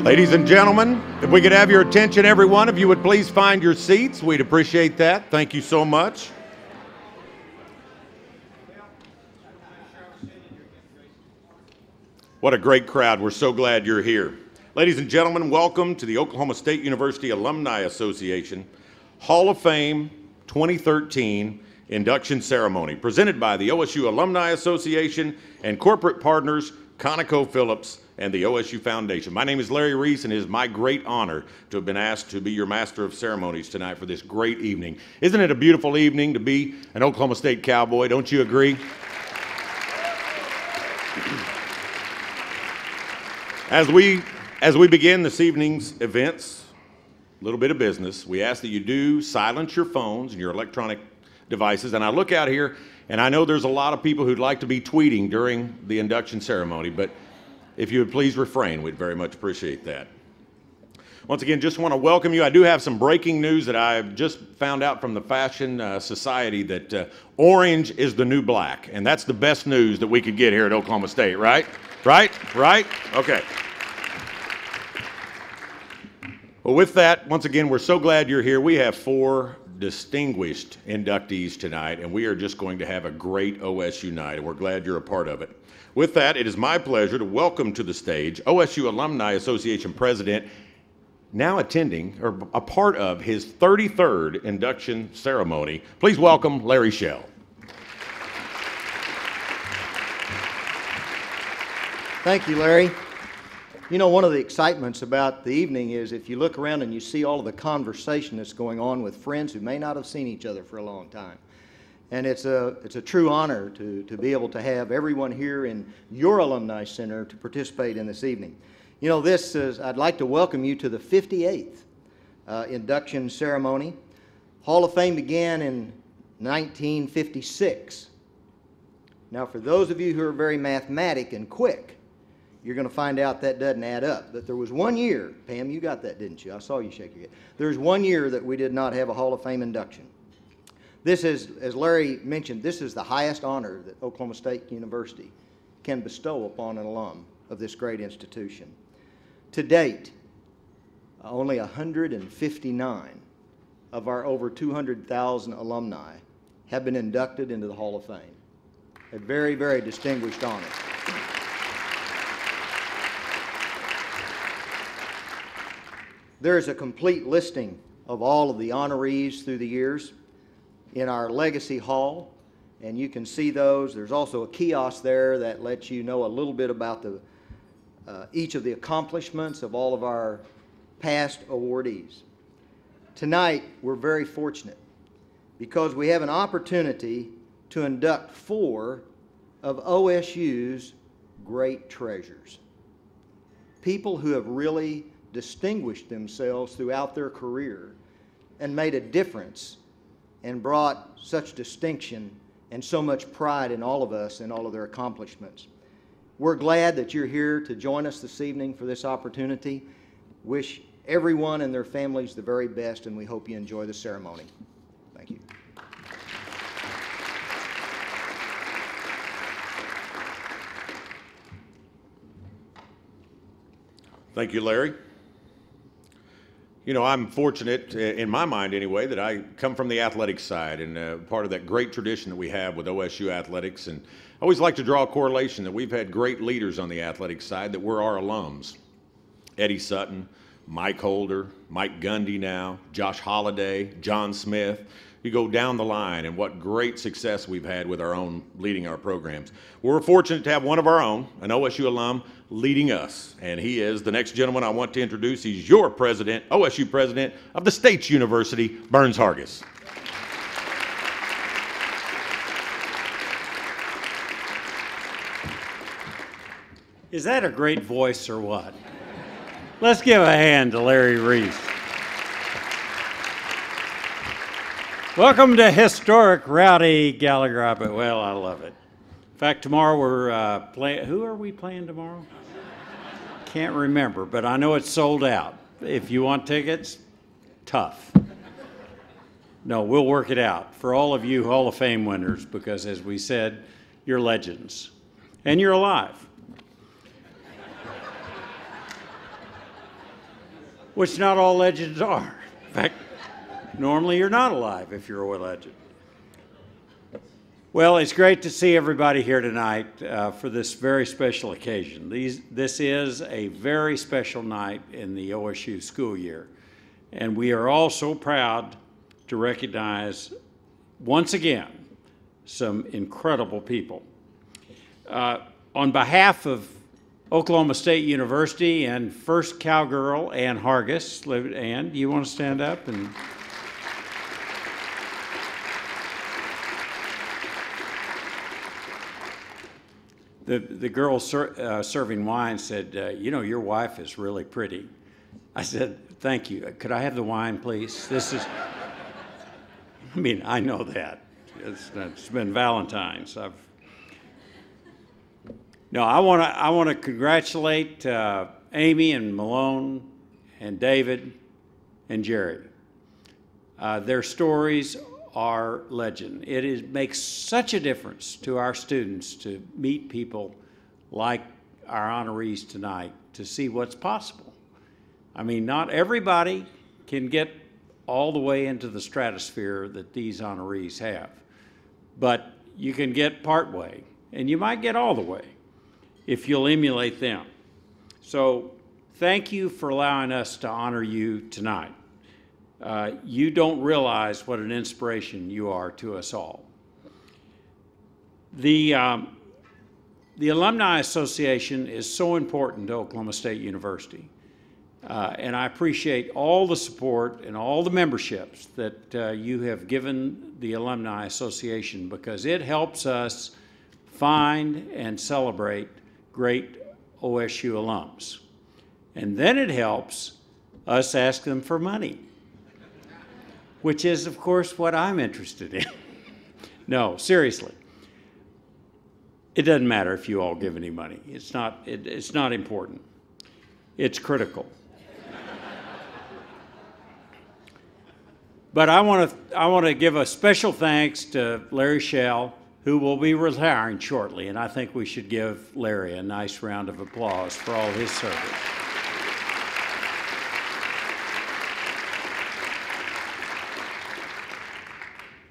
Ladies and gentlemen, if we could have your attention, everyone, if you would please find your seats, we'd appreciate that. Thank you so much. What a great crowd. We're so glad you're here. Ladies and gentlemen, welcome to the Oklahoma State University Alumni Association Hall of Fame 2013 Induction Ceremony, presented by the OSU Alumni Association and corporate partners ConocoPhillips and the OSU Foundation. My name is Larry Reese, and it is my great honor to have been asked to be your master of ceremonies tonight for this great evening. Isn't it a beautiful evening to be an Oklahoma State Cowboy? Don't you agree? As we begin this evening's events, a little bit of business, we ask that you do silence your phones and your electronic devices. And I look out here, and I know there's a lot of people who'd like to be tweeting during the induction ceremony, but if you would please refrain, we'd very much appreciate that. Once again, just want to welcome you. I do have some breaking news that I've just found out from the Fashion Society that orange is the new black, and that's the best news that we could get here at Oklahoma State, right? Right? Okay. Well, with that, once again, we're so glad you're here. We have 4 distinguished inductees tonight, and we are just going to have a great OSU night, and we're glad you're a part of it. With that, it is my pleasure to welcome to the stage OSU Alumni Association President, now attending, or a part of his 33rd induction ceremony. Please welcome Larry Schell. Thank you, Larry. You know, one of the excitements about the evening is if you look around and you see all of the conversation that's going on with friends who may not have seen each other for a long time. And it's a true honor to be able to have everyone here in your Alumni Center to participate in this evening. You know, I'd like to welcome you to the 58th induction ceremony. Hall of Fame began in 1956. Now, for those of you who are very mathematic and quick, you're going to find out that doesn't add up. That there was 1 year, Pam, you got that, didn't you? I saw you shake your head. There's 1 year that we did not have a Hall of Fame induction. This is, as Larry mentioned, this is the highest honor that Oklahoma State University can bestow upon an alum of this great institution. To date, only 159 of our over 200,000 alumni have been inducted into the Hall of Fame. A very, very distinguished honor. There is a complete listing of all of the honorees through the years in our Legacy Hall, and you can see those. There's also a kiosk there that lets you know a little bit about each of the accomplishments of all of our past awardees. Tonight, we're very fortunate because we have an opportunity to induct 4 of OSU's great treasures. People who have really distinguished themselves throughout their career and made a difference and brought such distinction and so much pride in all of us and all of their accomplishments. We're glad that you're here to join us this evening for this opportunity. Wish everyone and their families the very best, and we hope you enjoy the ceremony. Thank you. Thank you, Larry. You know, I'm fortunate, in my mind anyway, that I come from the athletics side and part of that great tradition that we have with OSU athletics. And I always like to draw a correlation that we've had great leaders on the athletics side that were our alums. Eddie Sutton, Mike Holder, Mike Gundy now, Josh Holliday, John Smith. You go down the line, and what great success we've had with our own leading our programs. We're fortunate to have one of our own, an OSU alum, leading us, and he is the next gentleman I want to introduce. He's your president, OSU president of the State's University, Burns Hargis. Is that a great voice or what? Let's give a hand to Larry Reese. Welcome to historic Rowdy Gallagher. Well, I love it. In fact, tomorrow we're playing. Who are we playing tomorrow? Can't remember, but I know it's sold out. If you want tickets, tough. No, we'll work it out for all of you Hall of Fame winners because, as we said, you're legends. And you're alive. which not all legends are. In fact, normally you're not alive if you're a legend. Well, it's great to see everybody here tonight for this very special occasion. This is a very special night in the OSU school year, and we are all so proud to recognize once again some incredible people. On behalf of Oklahoma State University and First Cowgirl Ann Hargis, Ann, do you want to stand up? And the girl serving wine said, you know, your wife is really pretty. I said, thank you. Could I have the wine, please? This is, I mean, I know that. It's been Valentine's. No, I want to congratulate Amy and Malone and David and Jerry. Their stories are legend. It makes such a difference to our students to meet people like our honorees tonight to see what's possible. I mean, not everybody can get all the way into the stratosphere that these honorees have, but you can get part way, and you might get all the way if you'll emulate them. So thank you for allowing us to honor you tonight. You don't realize what an inspiration you are to us all. The Alumni Association is so important to Oklahoma State University. And I appreciate all the support and all the memberships that you have given the Alumni Association, because it helps us find and celebrate great OSU alums. And then it helps us ask them for money, which is, of course, what I'm interested in. No, seriously. It doesn't matter if you all give any money. It's not important. It's critical. But I want to give a special thanks to Larry Schell, who will be retiring shortly, and I think we should give Larry a nice round of applause for all his service.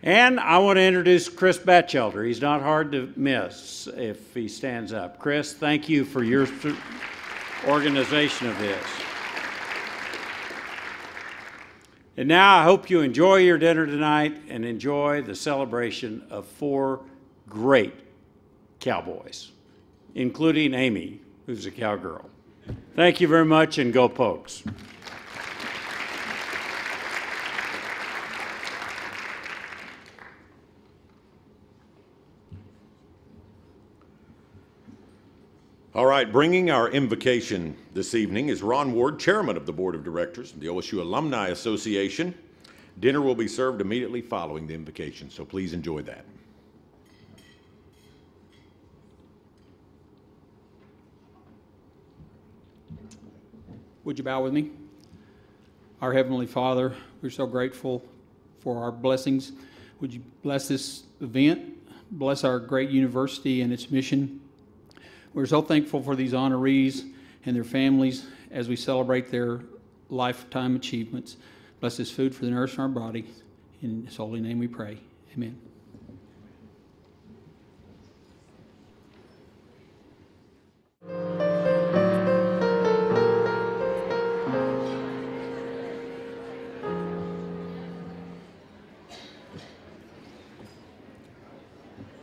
And I want to introduce Chris Batchelder. He's not hard to miss if he stands up. Chris, thank you for your organization of this. And now I hope you enjoy your dinner tonight and enjoy the celebration of 4 great cowboys, including Amy, who's a cowgirl. Thank you very much, and go Pokes. All right, bringing our invocation this evening is Ron Ward, Chairman of the Board of Directors of the OSU Alumni Association. Dinner will be served immediately following the invocation, so please enjoy that. Would you bow with me? Our Heavenly Father, we're so grateful for our blessings. Would you bless this event, bless our great university and its mission. We're so thankful for these honorees and their families as we celebrate their lifetime achievements. Bless this food for the nourishment of our body. In His holy name we pray. Amen.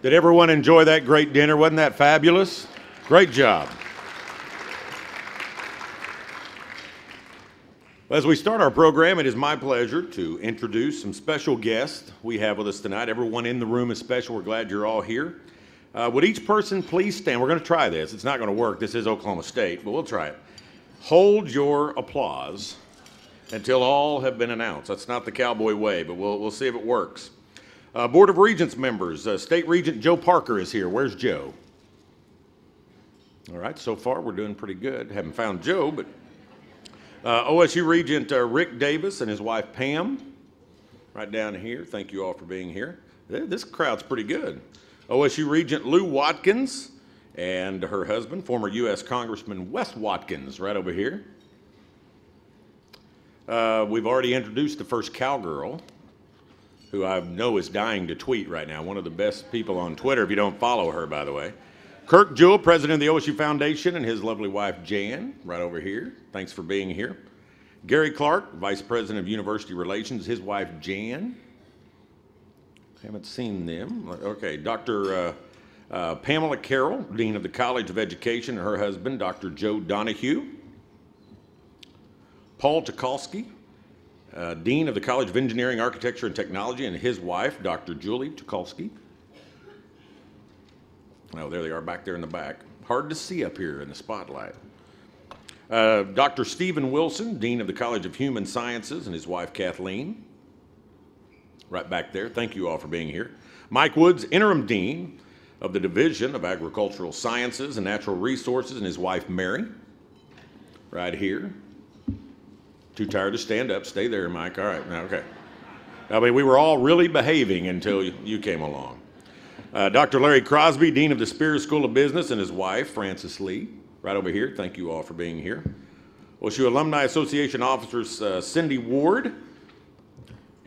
Did everyone enjoy that great dinner? Wasn't that fabulous? Great job. As we start our program, it is my pleasure to introduce some special guests we have with us tonight. Everyone in the room is special. We're glad you're all here. Would each person please stand? We're going to try this. It's not going to work. This is Oklahoma State, but we'll try it. Hold your applause until all have been announced. That's not the cowboy way, but we'll see if it works. Board of Regents members, State Regent Joe Parker is here. Where's Joe? All right, so far we're doing pretty good. Haven't found Joe, but OSU Regent Rick Davis and his wife Pam, right down here. Thank you all for being here. This crowd's pretty good. OSU Regent Lou Watkins and her husband, former U.S. Congressman Wes Watkins, right over here. We've already introduced the first cowgirl, who I know is dying to tweet right now. One of the best people on Twitter, if you don't follow her, by the way. Kirk Jewell, president of the OSU Foundation, and his lovely wife, Jan, right over here. Thanks for being here. Gary Clark, vice president of university relations, his wife, Jan. Haven't seen them. Okay, Dr. Pamela Carroll, dean of the College of Education, and her husband, Dr. Joe Donahue. Paul Tukolsky, dean of the College of Engineering, Architecture, and Technology, and his wife, Dr. Julie Tukolsky. Oh, there they are back there in the back. Hard to see up here in the spotlight. Dr. Stephen Wilson, dean of the College of Human Sciences, and his wife, Kathleen. Right back there. Thank you all for being here. Mike Woods, interim dean of the Division of Agricultural Sciences and Natural Resources, and his wife, Mary. Right here. Too tired to stand up. Stay there, Mike. All right. Okay. I mean, we were all really behaving until you came along. Dr. Larry Crosby, dean of the Spears School of Business, and his wife, Frances Lee, right over here. Thank you all for being here. OSU Alumni Association officers Cindy Ward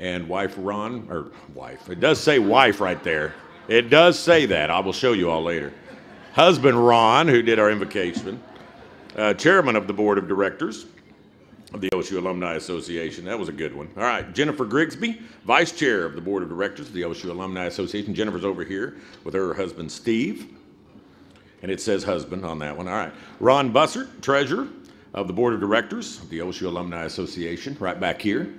and wife Ron, or wife. It does say wife right there. It does say that. I will show you all later. Husband Ron, who did our invocation. Chairman of the board of directors of the OSU Alumni Association. That was a good one. All right, Jennifer Grigsby, vice chair of the board of directors of the OSU Alumni Association. Jennifer's over here with her husband, Steve. And it says husband on that one. All right. Ron Bussert, treasurer of the board of directors of the OSU Alumni Association, right back here.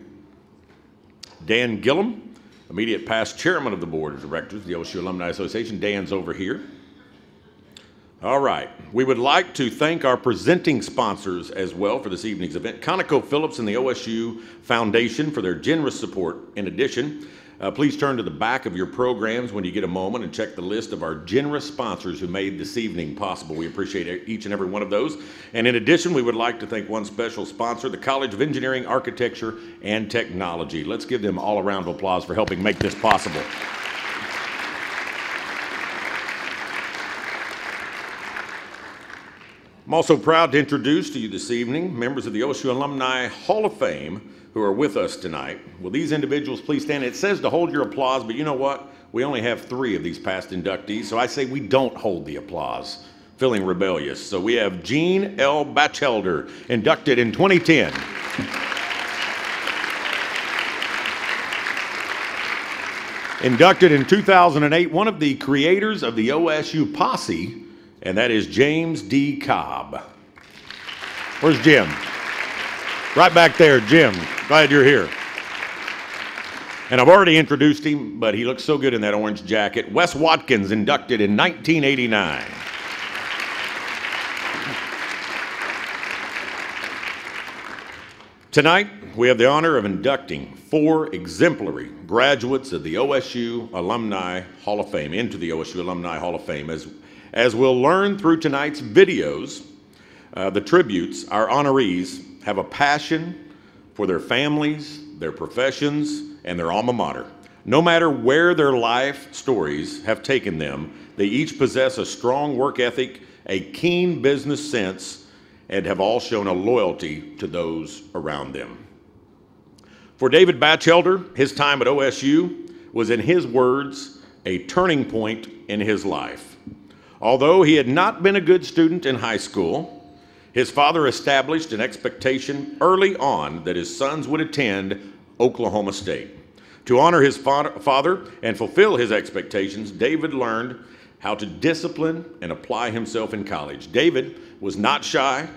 Dan Gillum, immediate past chairman of the board of directors of the OSU Alumni Association. Dan's over here. All right. We would like to thank our presenting sponsors as well for this evening's event, ConocoPhillips and the OSU Foundation, for their generous support. In addition, please turn to the back of your programs when you get a moment and check the list of our generous sponsors who made this evening possible. We appreciate each and every one of those. And in addition, we would like to thank one special sponsor, the College of Engineering, Architecture, and Technology. Let's give them all a round of applause for helping make this possible. I'm also proud to introduce to you this evening members of the OSU Alumni Hall of Fame who are with us tonight. Will these individuals please stand? It says to hold your applause, but you know what? We only have 3 of these past inductees, so I say we don't hold the applause. Feeling rebellious. So we have Gene L. Batchelder, inducted in 2010. Inducted in 2008, one of the creators of the OSU Posse, and that is James D. Cobb. Where's Jim? Right back there, Jim. Glad you're here. And I've already introduced him, but he looks so good in that orange jacket. Wes Watkins, inducted in 1989. Tonight, we have the honor of inducting 4 exemplary graduates of the OSU Alumni Hall of Fame, into the OSU Alumni Hall of Fame. As we'll learn through tonight's videos, the tributes, our honorees have a passion for their families, their professions, and their alma mater. No matter where their life stories have taken them, they each possess a strong work ethic, a keen business sense, and have all shown a loyalty to those around them. For David Batchelder, his time at OSU was, in his words, a turning point in his life. Although he had not been a good student in high school, his father established an expectation early on that his sons would attend Oklahoma State. To honor his father and fulfill his expectations, David learned how to discipline and apply himself in college. David was not shy,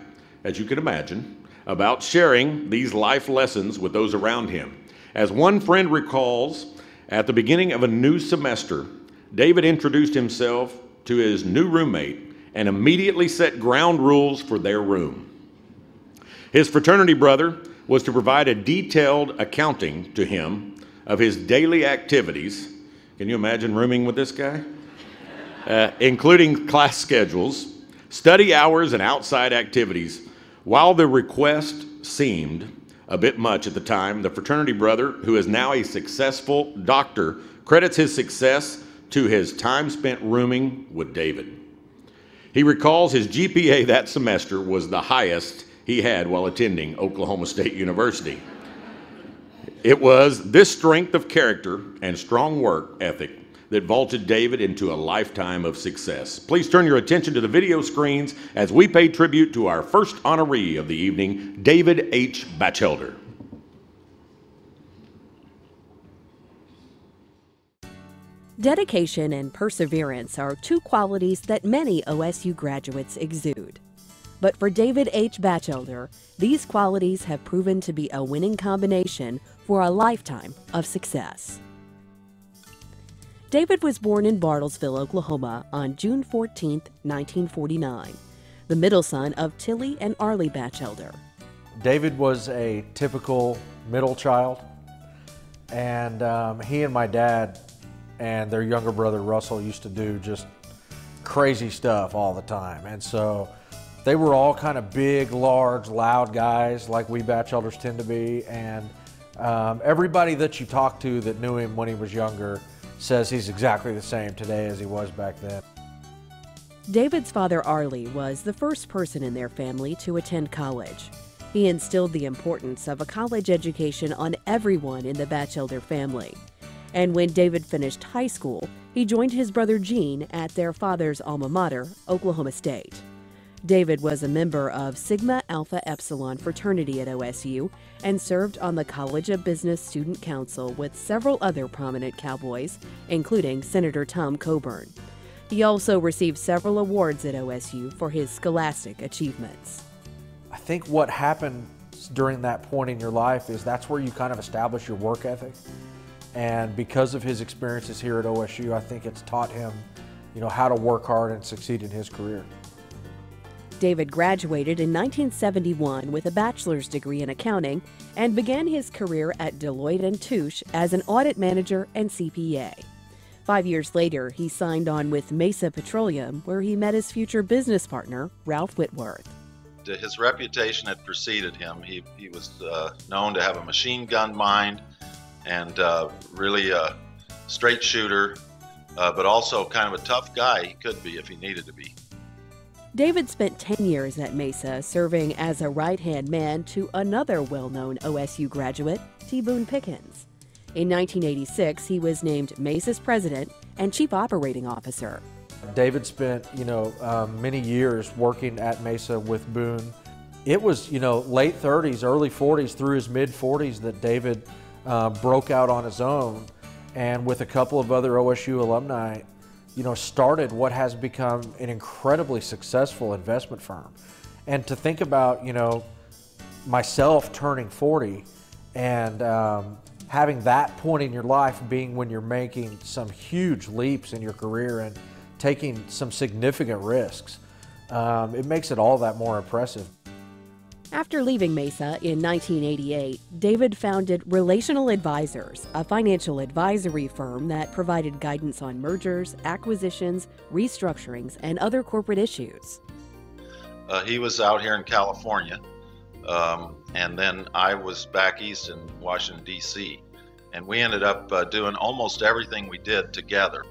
as you can imagine, about sharing these life lessons with those around him. As one friend recalls, at the beginning of a new semester, David introduced himself to his new roommate and immediately set ground rules for their room. His fraternity brother was to provide a detailed accounting to him of his daily activities. Can you imagine rooming with this guy? Including class schedules, study hours, and outside activities. While the request seemed a bit much at the time, the fraternity brother, who is now a successful doctor, credits his success to his time spent rooming with David. He recalls his GPA that semester was the highest he had while attending Oklahoma State University. It was this strength of character and strong work ethic that vaulted David into a lifetime of success. Please turn your attention to the video screens as we pay tribute to our first honoree of the evening, David H. Batchelder. Dedication and perseverance are two qualities that many OSU graduates exude. But for David H. Batchelder, these qualities have proven to be a winning combination for a lifetime of success. David was born in Bartlesville, Oklahoma on June 14, 1949, the middle son of Tilly and Arlie Batchelder. David was a typical middle child, and he and my dad and their younger brother Russell used to do just crazy stuff all the time. And so they were all kind of big, large, loud guys like we Batchelders tend to be. And everybody that you talk to that knew him when he was younger says he's exactly the same today as he was back then. David's father, Arlie, was the first person in their family to attend college. He instilled the importance of a college education on everyone in the Batchelder family. And when David finished high school, he joined his brother Gene at their father's alma mater, Oklahoma State. David was a member of Sigma Alpha Epsilon fraternity at OSU and served on the College of Business Student Council with several other prominent cowboys, including Senator Tom Coburn. He also received several awards at OSU for his scholastic achievements. I think what happened during that point in your life is that's where you kind of establish your work ethic. And because of his experiences here at OSU, I think it's taught him, how to work hard and succeed in his career. David graduated in 1971 with a bachelor's degree in accounting and began his career at Deloitte & Touche as an audit manager and CPA. 5 years later, he signed on with Mesa Petroleum, where he met his future business partner, Ralph Whitworth. His reputation had preceded him. He was known to have a machine gun mind and really a straight shooter, but also kind of a tough guy he could be if he needed to be. David spent 10 years at Mesa serving as a right-hand man to another well-known OSU graduate, T. Boone Pickens. In 1986, he was named Mesa's president and chief operating officer. David spent, many years working at Mesa with Boone. It was, late 30s, early 40s through his mid 40s that David broke out on his own, and with a couple of other OSU alumni, started what has become an incredibly successful investment firm. And to think about, myself turning 40 and having that point in your life being when you're making some huge leaps in your career and taking some significant risks, it makes it all that more impressive. After leaving Mesa in 1988, David founded Relational Advisors, a financial advisory firm that provided guidance on mergers, acquisitions, restructurings, and other corporate issues. He was out here in California, and then I was back east in Washington, D.C., and we ended up doing almost everything we did together.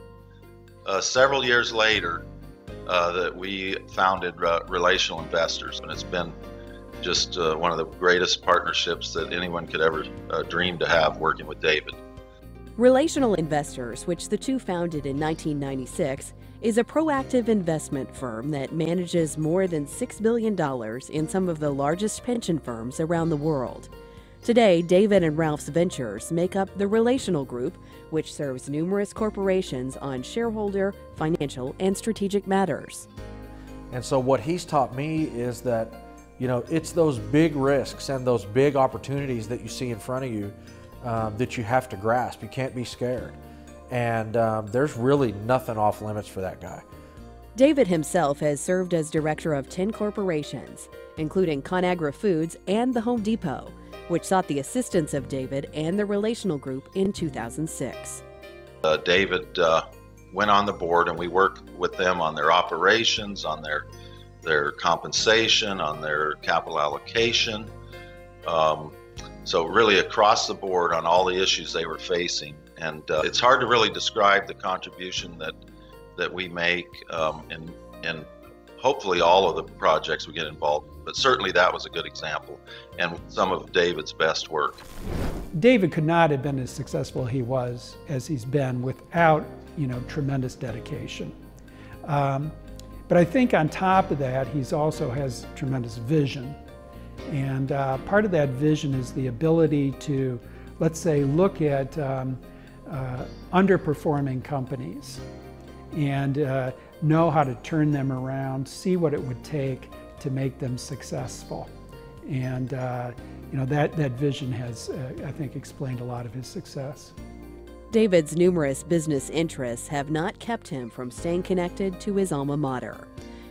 Several years later, that we founded Relational Investors, and it's been just one of the greatest partnerships that anyone could ever dream to have working with David. Relational Investors, which the two founded in 1996, is a proactive investment firm that manages more than $6 billion in some of the largest pension firms around the world. Today, David and Ralph's ventures make up the Relational Group, which serves numerous corporations on shareholder, financial, and strategic matters. And so what he's taught me is that it's those big risks and those big opportunities that you see in front of you that you have to grasp. You can't be scared. And there's really nothing off limits for that guy. David himself has served as director of 10 corporations, including ConAgra Foods and the Home Depot, which sought the assistance of David and the Relational Group in 2006. David went on the board, and we worked with them on their operations, on their compensation, on their capital allocation. So really across the board on all the issues they were facing. And it's hard to really describe the contribution that we make in hopefully all of the projects we get involved in, but certainly that was a good example and some of David's best work. David could not have been as successful as he's been without, tremendous dedication. But I think on top of that, he also has tremendous vision. And part of that vision is the ability to, let's say, look at underperforming companies and know how to turn them around, see what it would take to make them successful. And that vision has, I think, explained a lot of his success. David's numerous business interests have not kept him from staying connected to his alma mater.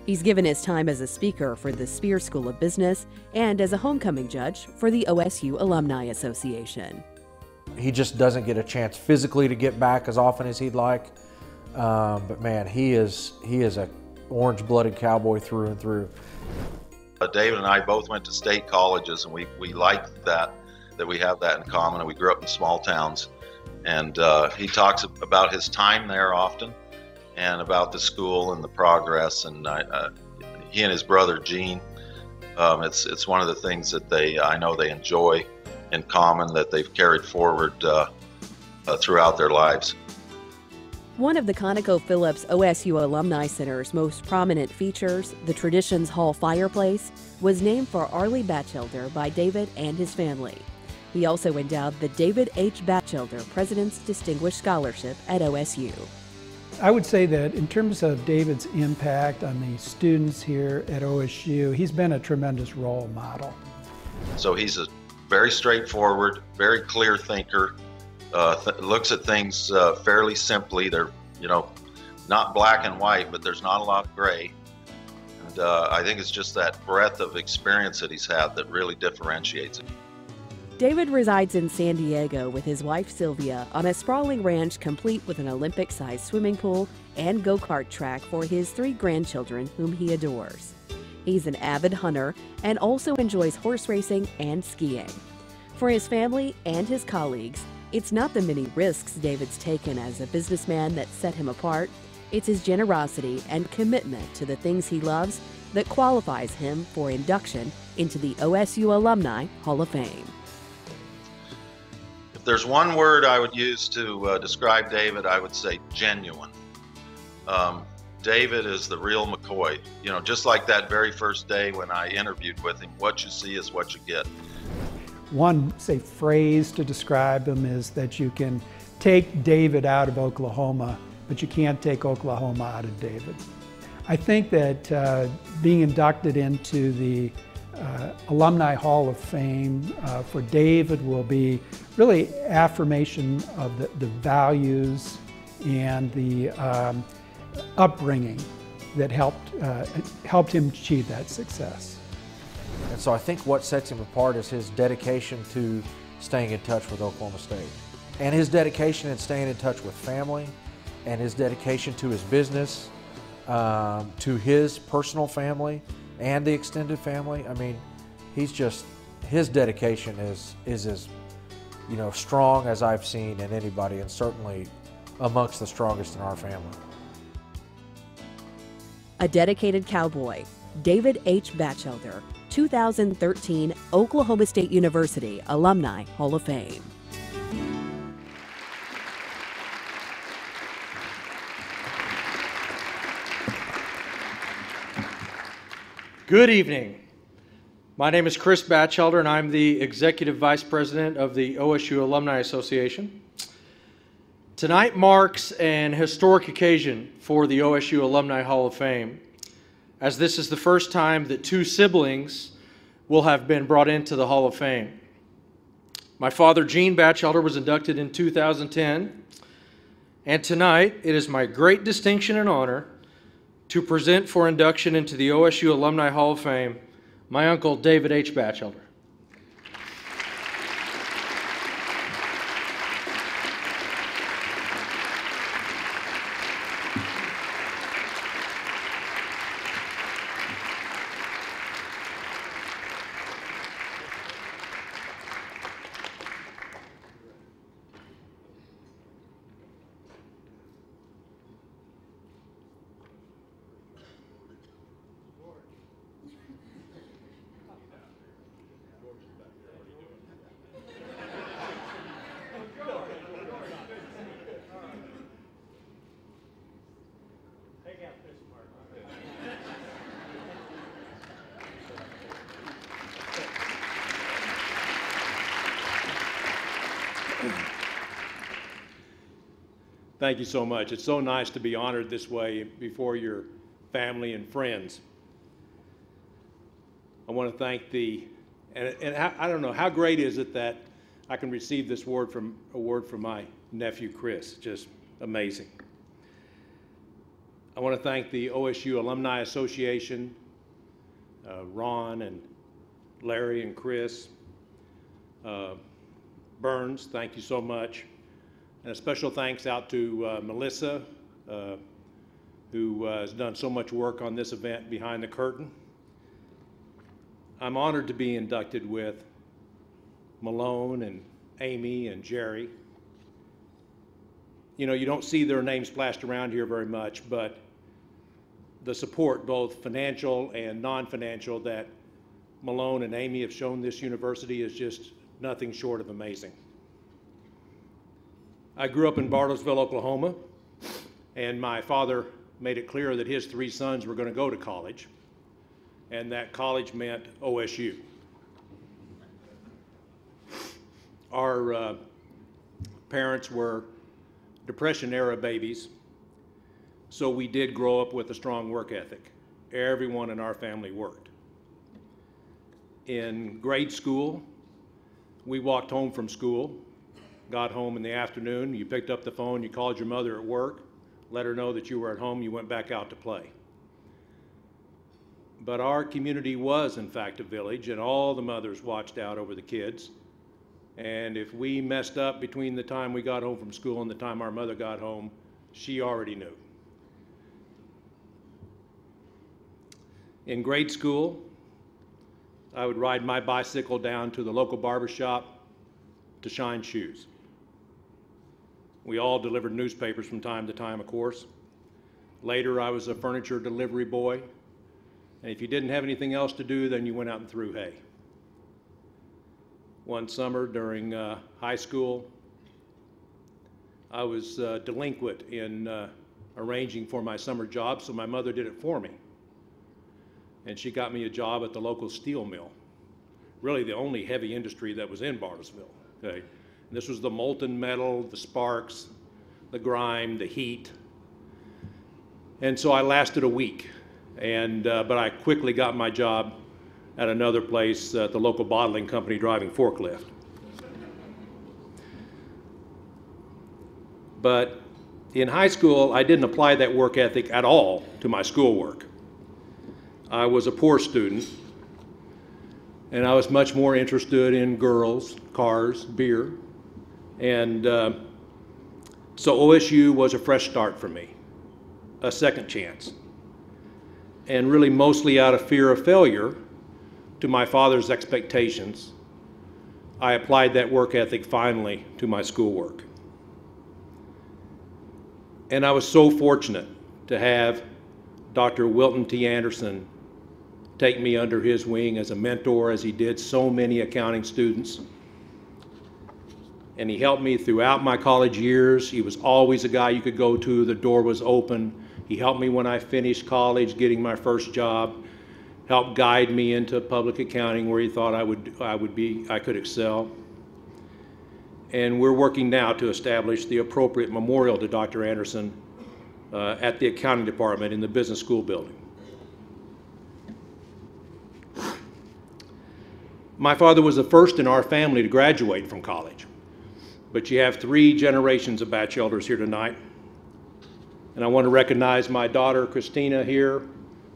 He's given his time as a speaker for the Spear School of Business and as a homecoming judge for the OSU Alumni Association. He just doesn't get a chance physically to get back as often as he'd like. But man, he is a orange-blooded cowboy through and through. David and I both went to state colleges, and we liked that we have that in common, and we grew up in small towns. And he talks about his time there often and about the school and the progress. And he and his brother Gene, it's one of the things that I know they enjoy in common, that they've carried forward throughout their lives. One of the ConocoPhillips OSU Alumni Center's most prominent features, the Traditions Hall fireplace, was named for Arlie Batchelder by David and his family. He also endowed the David H. Batchelder President's Distinguished Scholarship at OSU. I would say that in terms of David's impact on the students here at OSU, he's been a tremendous role model. So he's a very straightforward, very clear thinker, looks at things fairly simply. They're, not black and white, but there's not a lot of gray. And I think it's just that breadth of experience that he's had that really differentiates him. David resides in San Diego with his wife Sylvia on a sprawling ranch complete with an Olympic-sized swimming pool and go-kart track for his 3 grandchildren whom he adores. He's an avid hunter and also enjoys horse racing and skiing. For his family and his colleagues, it's not the many risks David's taken as a businessman that set him apart. It's his generosity and commitment to the things he loves that qualifies him for induction into the OSU Alumni Hall of Fame. If there's one word I would use to describe David, I would say genuine. David is the real McCoy. Just like that very first day when I interviewed with him, what you see is what you get. One, say, phrase to describe him is that you can take David out of Oklahoma, but you can't take Oklahoma out of David. I think that being inducted into the Alumni Hall of Fame for David will be really affirmation of the values and the upbringing that helped him achieve that success. And so I think what sets him apart is his dedication to staying in touch with Oklahoma State, and his dedication in staying in touch with family, and his dedication to his business, to his personal family and the extended family. I mean, his dedication is as strong as I've seen in anybody, and certainly amongst the strongest in our family. A dedicated cowboy, David H. Batchelder, 2013 Oklahoma State University Alumni Hall of Fame. Good evening. My name is Chris Batchelder, and I'm the Executive Vice President of the OSU Alumni Association. Tonight marks an historic occasion for the OSU Alumni Hall of Fame, as this is the first time that 2 siblings will have been brought into the Hall of Fame. My father, Gene Batchelder, was inducted in 2010, and tonight it is my great distinction and honor to present for induction into the OSU Alumni Hall of Fame my uncle, David H. Batchelder. Thank you so much. It's so nice to be honored this way before your family and friends. I want to thank I don't know, how great is it that I can receive this award from my nephew, Chris. Just amazing. I want to thank the OSU Alumni Association, Ron and Larry and Chris. Burns, thank you so much. And a special thanks out to Melissa, who has done so much work on this event behind the curtain. I'm honored to be inducted with Malone and Amy and Jerry. You know, you don't see their names splashed around here very much, but the support, both financial and non-financial, that Malone and Amy have shown this university is just nothing short of amazing. I grew up in Bartlesville, Oklahoma, and my father made it clear that his 3 sons were going to go to college, and that college meant OSU. Our parents were Depression-era babies, so we did grow up with a strong work ethic. Everyone in our family worked. In grade school, we walked home from school, got home in the afternoon, you picked up the phone, you called your mother at work, let her know that you were at home, you went back out to play. But our community was, in fact, a village, and all the mothers watched out over the kids. And if we messed up between the time we got home from school and the time our mother got home, she already knew. In grade school, I would ride my bicycle down to the local barber shop to shine shoes. We all delivered newspapers from time to time, of course. Later, I was a furniture delivery boy. And if you didn't have anything else to do, then you went out and threw hay. One summer during high school, I was delinquent in arranging for my summer job, so my mother did it for me. And she got me a job at the local steel mill, really the only heavy industry that was in Bartlesville. Okay? And this was the molten metal, the sparks, the grime, the heat. And so I lasted a week, but I quickly got my job at another place at the local bottling company driving forklift. But in high school, I didn't apply that work ethic at all to my schoolwork. I was a poor student, and I was much more interested in girls, cars, beer. And so OSU was a fresh start for me, a second chance. And really mostly out of fear of failure, to my father's expectations, I applied that work ethic finally to my schoolwork. And I was so fortunate to have Dr. Wilton T. Anderson take me under his wing as a mentor, as he did so many accounting students. And he helped me throughout my college years. He was always a guy you could go to, the door was open. He helped me when I finished college, getting my first job, helped guide me into public accounting where he thought I could excel. And we're working now to establish the appropriate memorial to Dr. Anderson at the accounting department in the business school building. My father was the first in our family to graduate from college, but you have 3 generations of Batchelders here tonight. And I want to recognize my daughter, Christina, here,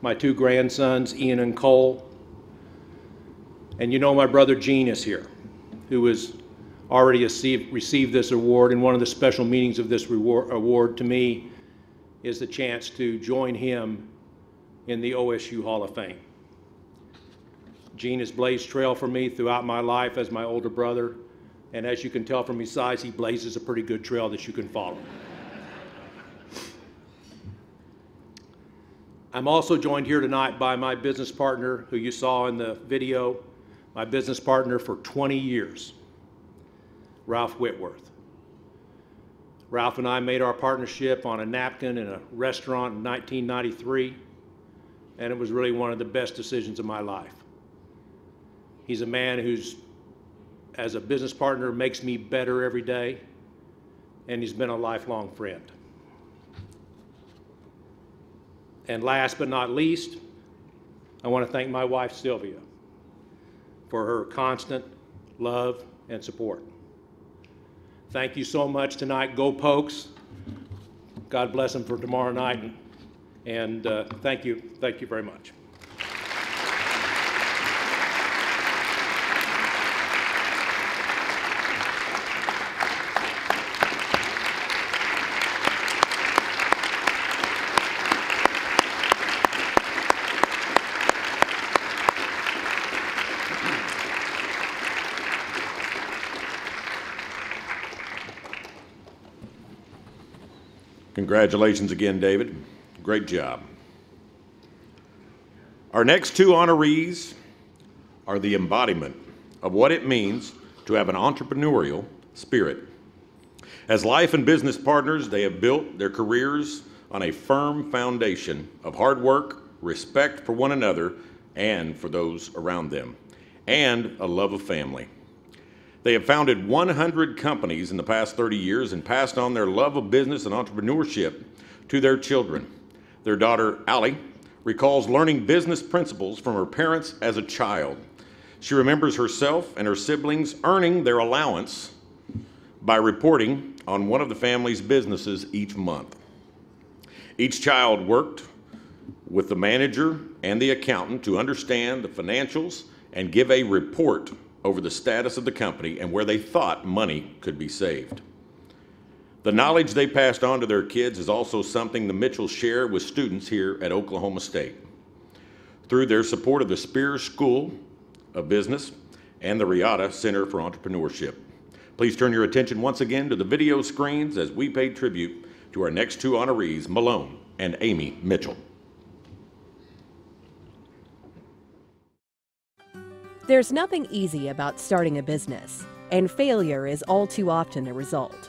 my 2 grandsons, Ian and Cole. And you know my brother Gene is here, who has already received this award. And one of the special meanings of this award to me is the chance to join him in the OSU Hall of Fame. Gene has blazed trail for me throughout my life as my older brother. And as you can tell from his size, he blazes a pretty good trail that you can follow. I'm also joined here tonight by my business partner, who you saw in the video, my business partner for 20 years, Ralph Whitworth. Ralph and I made our partnership on a napkin in a restaurant in 1993, and it was really one of the best decisions of my life. He's a man who's, as a business partner, makes me better every day, and he's been a lifelong friend. And last but not least, I want to thank my wife, Sylvia, for her constant love and support. Thank you so much tonight. Go Pokes. God bless them for tomorrow night. And thank you very much. Congratulations again, David. Great job. Our next two honorees are the embodiment of what it means to have an entrepreneurial spirit. As life and business partners, they have built their careers on a firm foundation of hard work, respect for one another and for those around them, and a love of family. They have founded 100 companies in the past 30 years and passed on their love of business and entrepreneurship to their children. Their daughter, Allie, recalls learning business principles from her parents as a child. She remembers herself and her siblings earning their allowance by reporting on one of the family's businesses each month. Each child worked with the manager and the accountant to understand the financials and give a report over the status of the company and where they thought money could be saved. The knowledge they passed on to their kids is also something the Mitchells share with students here at Oklahoma State. Through their support of the Spears School of Business and the Riata Center for Entrepreneurship. Please turn your attention once again to the video screens as we pay tribute to our next two honorees, Malone and Amy Mitchell. There's nothing easy about starting a business, and failure is all too often the result.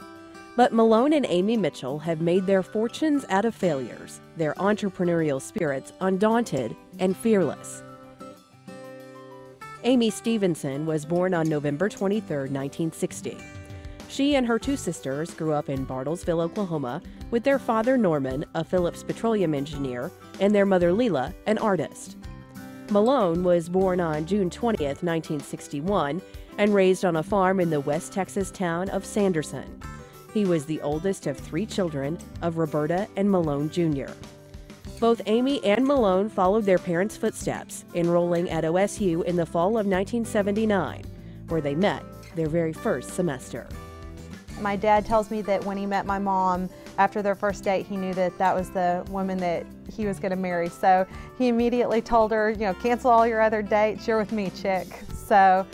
But Malone and Amy Mitchell have made their fortunes out of failures, their entrepreneurial spirits undaunted and fearless. Amy Stevenson was born on November 23, 1960. She and her two sisters grew up in Bartlesville, Oklahoma, with their father Norman, a Phillips petroleum engineer, and their mother Leela, an artist. Malone was born on June 20, 1961, and raised on a farm in the West Texas town of Sanderson. He was the oldest of three children of Roberta and Malone Jr. Both Amy and Malone followed their parents' footsteps, enrolling at OSU in the fall of 1979, where they met their very first semester. My dad tells me that when he met my mom, after their first date, he knew that that was the woman that he was going to marry. So he immediately told her, you know, cancel all your other dates, you're with me, chick. So,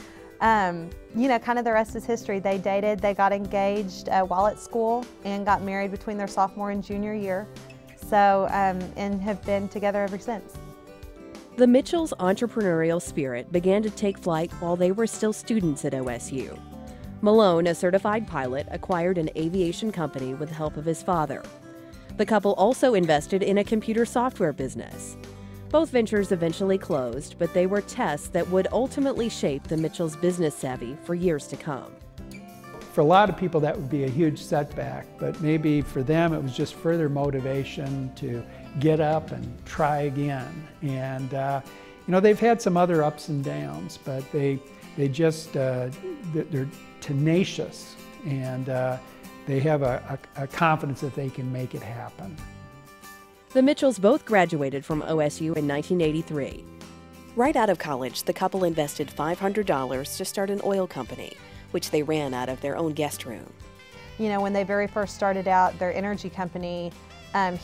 you know, kind of the rest is history. They dated, they got engaged while at school and got married between their sophomore and junior year. So, and have been together ever since. The Mitchells' entrepreneurial spirit began to take flight while they were still students at OSU. Malone, a certified pilot, acquired an aviation company with the help of his father. The couple also invested in a computer software business. Both ventures eventually closed, but they were tests that would ultimately shape the Mitchells' business savvy for years to come. For a lot of people, that would be a huge setback, but maybe for them it was just further motivation to get up and try again. And you know, they've had some other ups and downs, but they just they're tenacious, and they have a confidence that they can make it happen. The Mitchells both graduated from OSU in 1983. Right out of college, the couple invested $500 to start an oil company, which they ran out of their own guest room. You know, when they very first started out their energy company,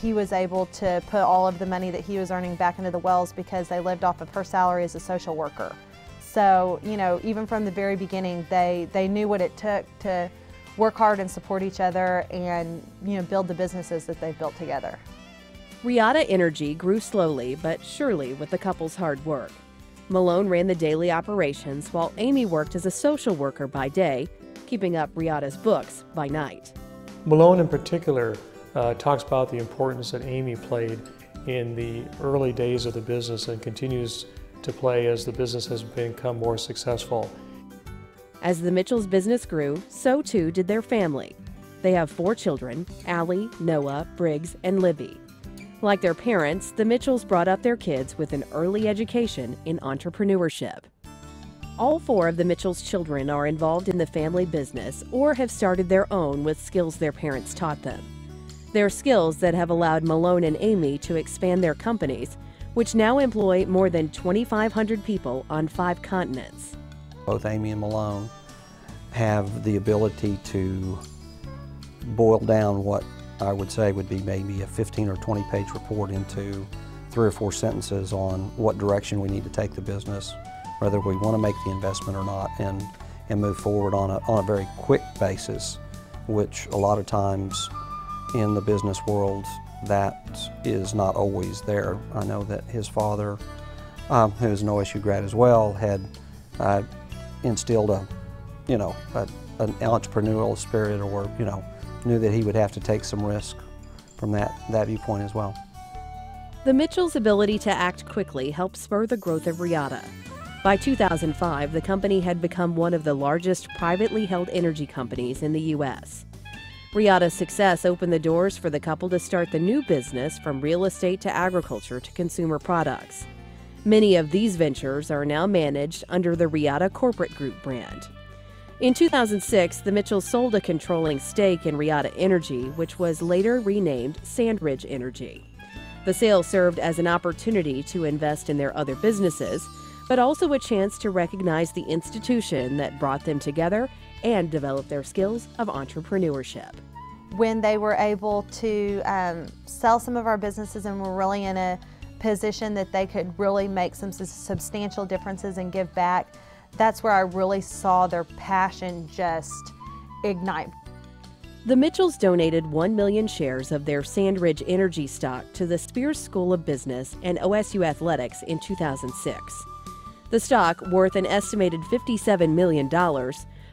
he was able to put all of the money that he was earning back into the wells because they lived off of her salary as a social worker. So, you know, even from the very beginning, they knew what it took to work hard and support each other and, you know, build the businesses that they've built together. Riata Energy grew slowly but surely with the couple's hard work. Malone ran the daily operations while Amy worked as a social worker by day, keeping up Riata's books by night. Malone in particular talks about the importance that Amy played in the early days of the business and continues to play as the business has become more successful. As the Mitchells' business grew, so too did their family. They have 4 children, Allie, Noah, Briggs, and Libby. Like their parents, the Mitchells brought up their kids with an early education in entrepreneurship. All 4 of the Mitchells' children are involved in the family business or have started their own with skills their parents taught them. They're skills that have allowed Malone and Amy to expand their companies, which now employ more than 2,500 people on 5 continents. Both Amy and Malone have the ability to boil down what I would say would be maybe a 15 or 20 page report into 3 or 4 sentences on what direction we need to take the business, whether we want to make the investment or not, and move forward on a very quick basis, which a lot of times in the business world that is not always there. I know that his father, who is an OSU grad as well, had instilled an entrepreneurial spirit, or knew that he would have to take some risk from that viewpoint as well. The Mitchells' ability to act quickly helped spur the growth of Riata. By 2005, the company had become one of the largest privately held energy companies in the U.S. Riata's success opened the doors for the couple to start the new business, from real estate to agriculture to consumer products. Many of these ventures are now managed under the Riata Corporate Group brand. In 2006, the Mitchells sold a controlling stake in Riata Energy, which was later renamed Sandridge Energy. The sale served as an opportunity to invest in their other businesses, but also a chance to recognize the institution that brought them together and develop their skills of entrepreneurship. When they were able to sell some of our businesses and were really in a position that they could really make some substantial differences and give back, that's where I really saw their passion just ignite. The Mitchells donated 1 million shares of their Sandridge Energy stock to the Spears School of Business and OSU Athletics in 2006. The stock, worth an estimated $57 million,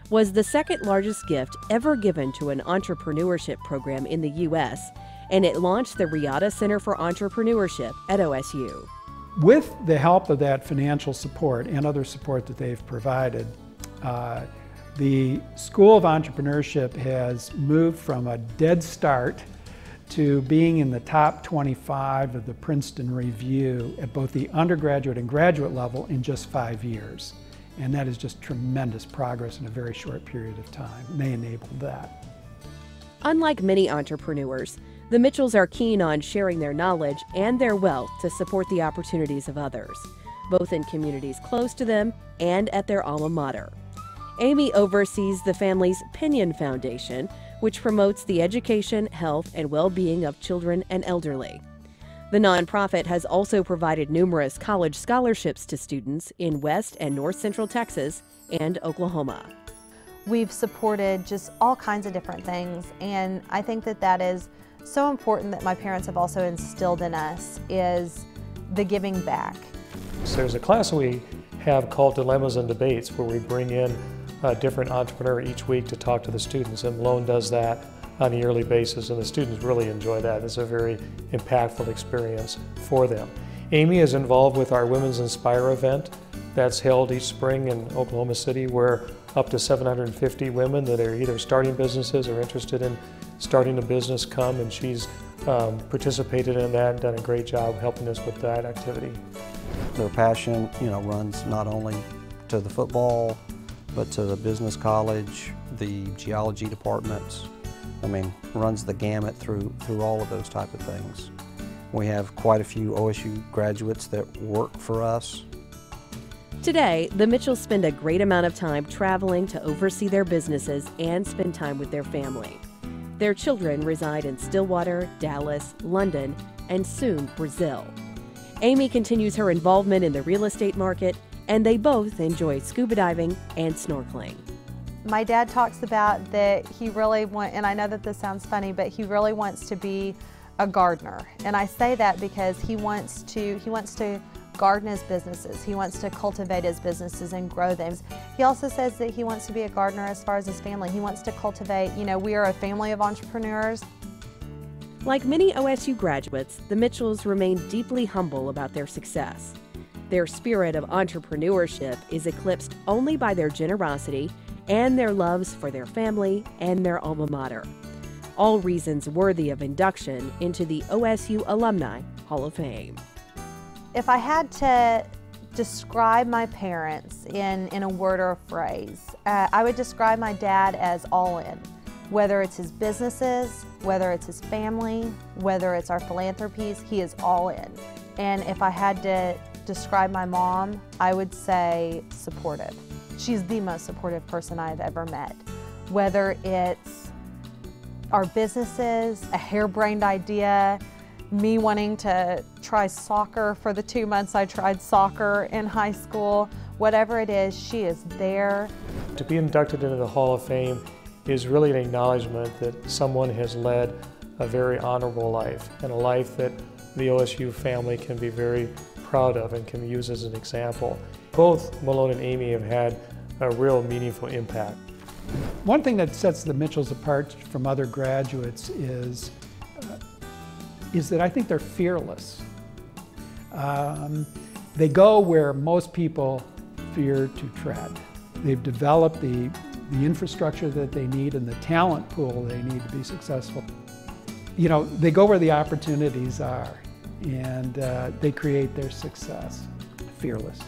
was the second largest gift ever given to an entrepreneurship program in the U.S., and it launched the Riata Center for Entrepreneurship at OSU. With the help of that financial support and other support that they've provided, the School of Entrepreneurship has moved from a dead start to being in the top 25 of the Princeton Review at both the undergraduate and graduate level in just 5 years. And that is just tremendous progress in a very short period of time. And they enabled that. Unlike many entrepreneurs, the Mitchells are keen on sharing their knowledge and their wealth to support the opportunities of others, both in communities close to them and at their alma mater. Amy oversees the family's Pinion Foundation, which promotes the education, health, and well-being of children and elderly. The nonprofit has also provided numerous college scholarships to students in West and North Central Texas and Oklahoma. We've supported just all kinds of different things, and I think that that is so important that my parents have also instilled in us, is the giving back. So there's a class we have called Dilemmas and Debates, where we bring in a different entrepreneur each week to talk to the students, and Malone does that on a yearly basis, and the students really enjoy that. It's a very impactful experience for them. Amy is involved with our Women's Inspire event that's held each spring in Oklahoma City, where up to 750 women that are either starting businesses or interested in starting a business come, and she's participated in that and done a great job helping us with that activity. Their passion, runs not only to the football, but to the business college, the geology departments. Runs the gamut through all of those type of things. We have quite a few OSU graduates that work for us. Today, the Mitchells spend a great amount of time traveling to oversee their businesses and spend time with their family. Their children reside in Stillwater, Dallas, London, and soon Brazil. Amy continues her involvement in the real estate market, and they both enjoy scuba diving and snorkeling. My dad talks about that he really wants, and I know that this sounds funny, but he really wants to be a gardener. And I say that because he wants to garden his businesses. He wants to cultivate his businesses and grow them. He also says that he wants to be a gardener as far as his family. He wants to cultivate, we are a family of entrepreneurs. Like many OSU graduates, the Mitchells remain deeply humble about their success. Their spirit of entrepreneurship is eclipsed only by their generosity and their loves for their family and their alma mater. all reasons worthy of induction into the OSU Alumni Hall of Fame. If I had to describe my parents in a word or a phrase, I would describe my dad as all in. Whether it's his businesses, whether it's his family, whether it's our philanthropies, he is all in. And if I had to describe my mom, I would say supportive. She's the most supportive person I've ever met. Whether it's our businesses, a harebrained idea, me wanting to try soccer for the 2 months I tried soccer in high school, whatever it is, she is there. To be inducted into the Hall of Fame is really an acknowledgement that someone has led a very honorable life, and a life that the OSU family can be very proud of and can use as an example. Both Malone and Amy have had a real meaningful impact. One thing that sets the Mitchells apart from other graduates is that I think they're fearless. They go where most people fear to tread. They've developed the infrastructure that they need and the talent pool they need to be successful. You know, they go where the opportunities are, and they create their success. Fearless.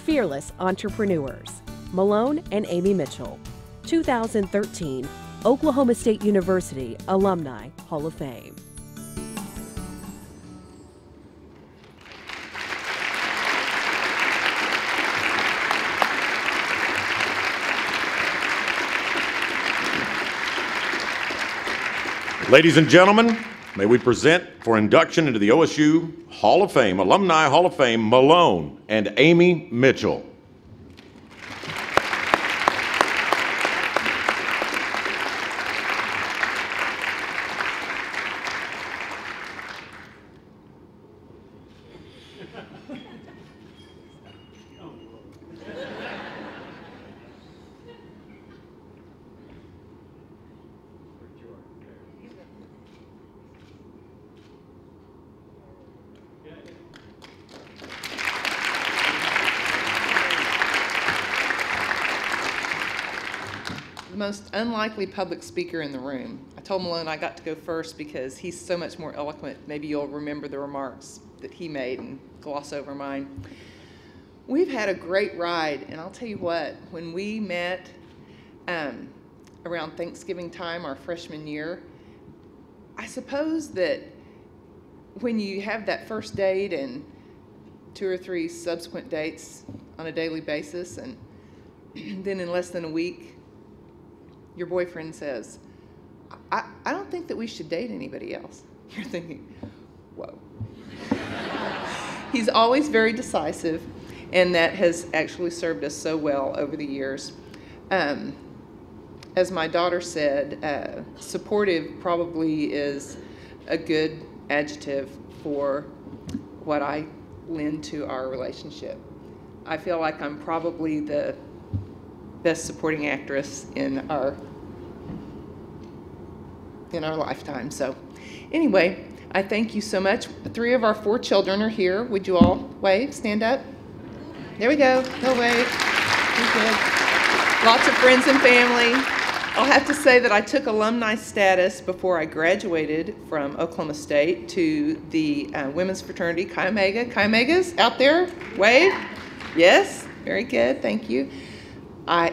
Fearless entrepreneurs, Malone and Amy Mitchell, 2013 Oklahoma State University Alumni Hall of Fame. Ladies and gentlemen, may we present for induction into the OSU Hall of Fame, Alumni Hall of Fame, Malone and Amy Mitchell. The most unlikely public speaker in the room. I told Malone I got to go first because he's so much more eloquent. Maybe you'll remember the remarks that he made and gloss over mine. We've had a great ride, and I'll tell you what, when we met around Thanksgiving time our freshman year, I suppose that when you have that first date and 2 or 3 subsequent dates on a daily basis, and then in less than a week, your boyfriend says, I don't think that we should date anybody else. You're thinking, whoa. He's always very decisive, and that has actually served us so well over the years. As my daughter said, supportive probably is a good adjective for what I lend to our relationship. I feel like I'm probably the best supporting actress in our lifetime. So anyway, I thank you so much. 3 of our 4 children are here. Would you all wave? Stand up. There we go. Go wave. Very good. Lots of friends and family. I'll have to say that I took alumni status before I graduated from Oklahoma State to the women's fraternity, Chi Omega. Chi Omegas out there? Wave. Yes. Very good. Thank you. I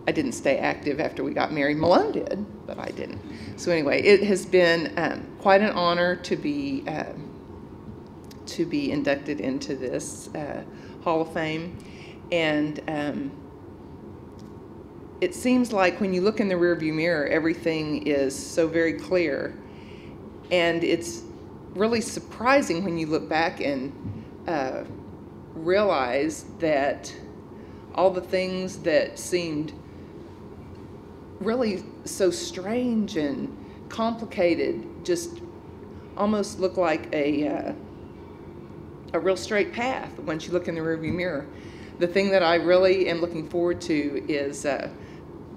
didn't stay active after we got married. Malone did, but I didn't. So anyway, it has been quite an honor to be inducted into this Hall of Fame, and it seems like when you look in the rearview mirror, everything is so very clear, and it's really surprising when you look back and realize that all the things that seemed really so strange and complicated just almost look like a real straight path once you look in the rearview mirror. The thing that I really am looking forward to is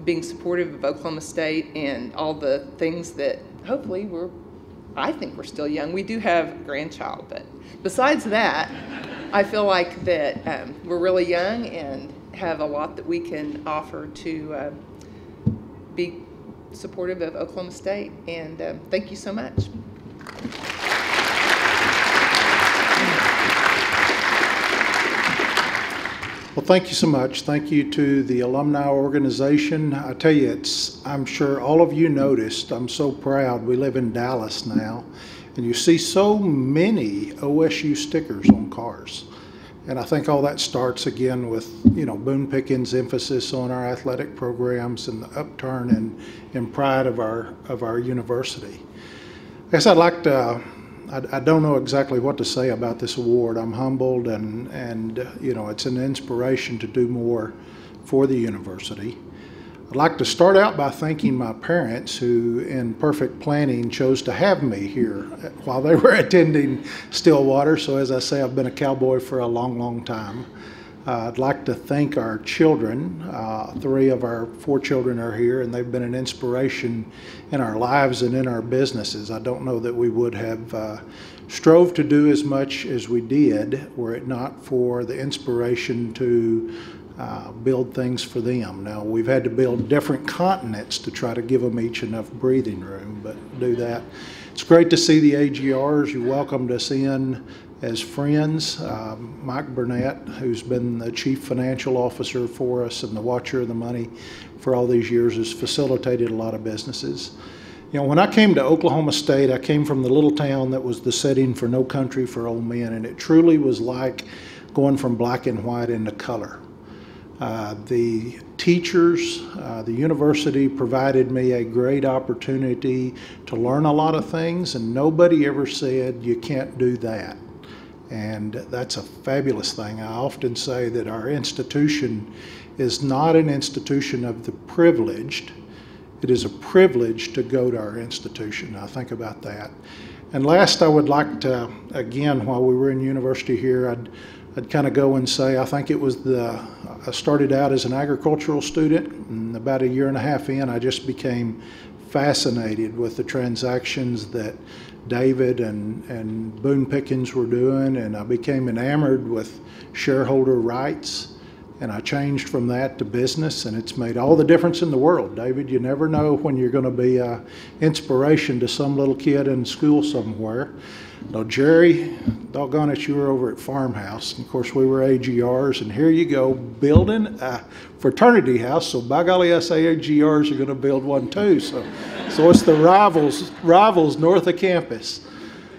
being supportive of Oklahoma State and all the things that hopefully I think we're still young. We do have a grandchild, but besides that, I feel like that we're really young and have a lot that we can offer to be supportive of Oklahoma State. And thank you so much. Well, thank you so much. Thank you to the alumni organization. I tell you, I'm sure all of you noticed, I'm so proud. We live in Dallas now, and you see so many OSU stickers on cars. And I think all that starts again with, Boone Pickens' emphasis on our athletic programs and the upturn and pride of our university. I guess I'd like to, I don't know exactly what to say about this award. I'm humbled and it's an inspiration to do more for the university. I'd like to start out by thanking my parents who, in perfect planning, chose to have me here while they were attending Stillwater. So as I say, I've been a cowboy for a long, long time. I'd like to thank our children. 3 of our 4 children are here, and they've been an inspiration in our lives and in our businesses. I don't know that we would have strove to do as much as we did were it not for the inspiration to build things for them. Now, we've had to build different continents to try to give them each enough breathing room, but do that. It's great to see the AGRs. You welcomed us in as friends. Mike Burnett, who's been the chief financial officer for us and the watcher of the money for all these years, has facilitated a lot of businesses. When I came to Oklahoma State, I came from the little town that was the setting for No Country for Old Men, and it truly was like going from black and white into color. The teachers, the university provided me a great opportunity to learn a lot of things, and nobody ever said you can't do that. And that's a fabulous thing. I often say that our institution is not an institution of the privileged. It is a privilege to go to our institution. I think about that. And last, I would like to, again, while we were in university here, I'd kind of go and say, I think it was I started out as an agricultural student, and about a year and a half in, I just became fascinated with the transactions that David and Boone Pickens were doing, and I became enamored with shareholder rights, and I changed from that to business, and it's made all the difference in the world. David, you never know when you're going to be an inspiration to some little kid in school somewhere. Now, Jerry, doggone it, you were over at Farmhouse. And of course, we were AGRs, and here you go, building a fraternity house. So by golly, us AGRs are going to build one too. So it's the rivals north of campus.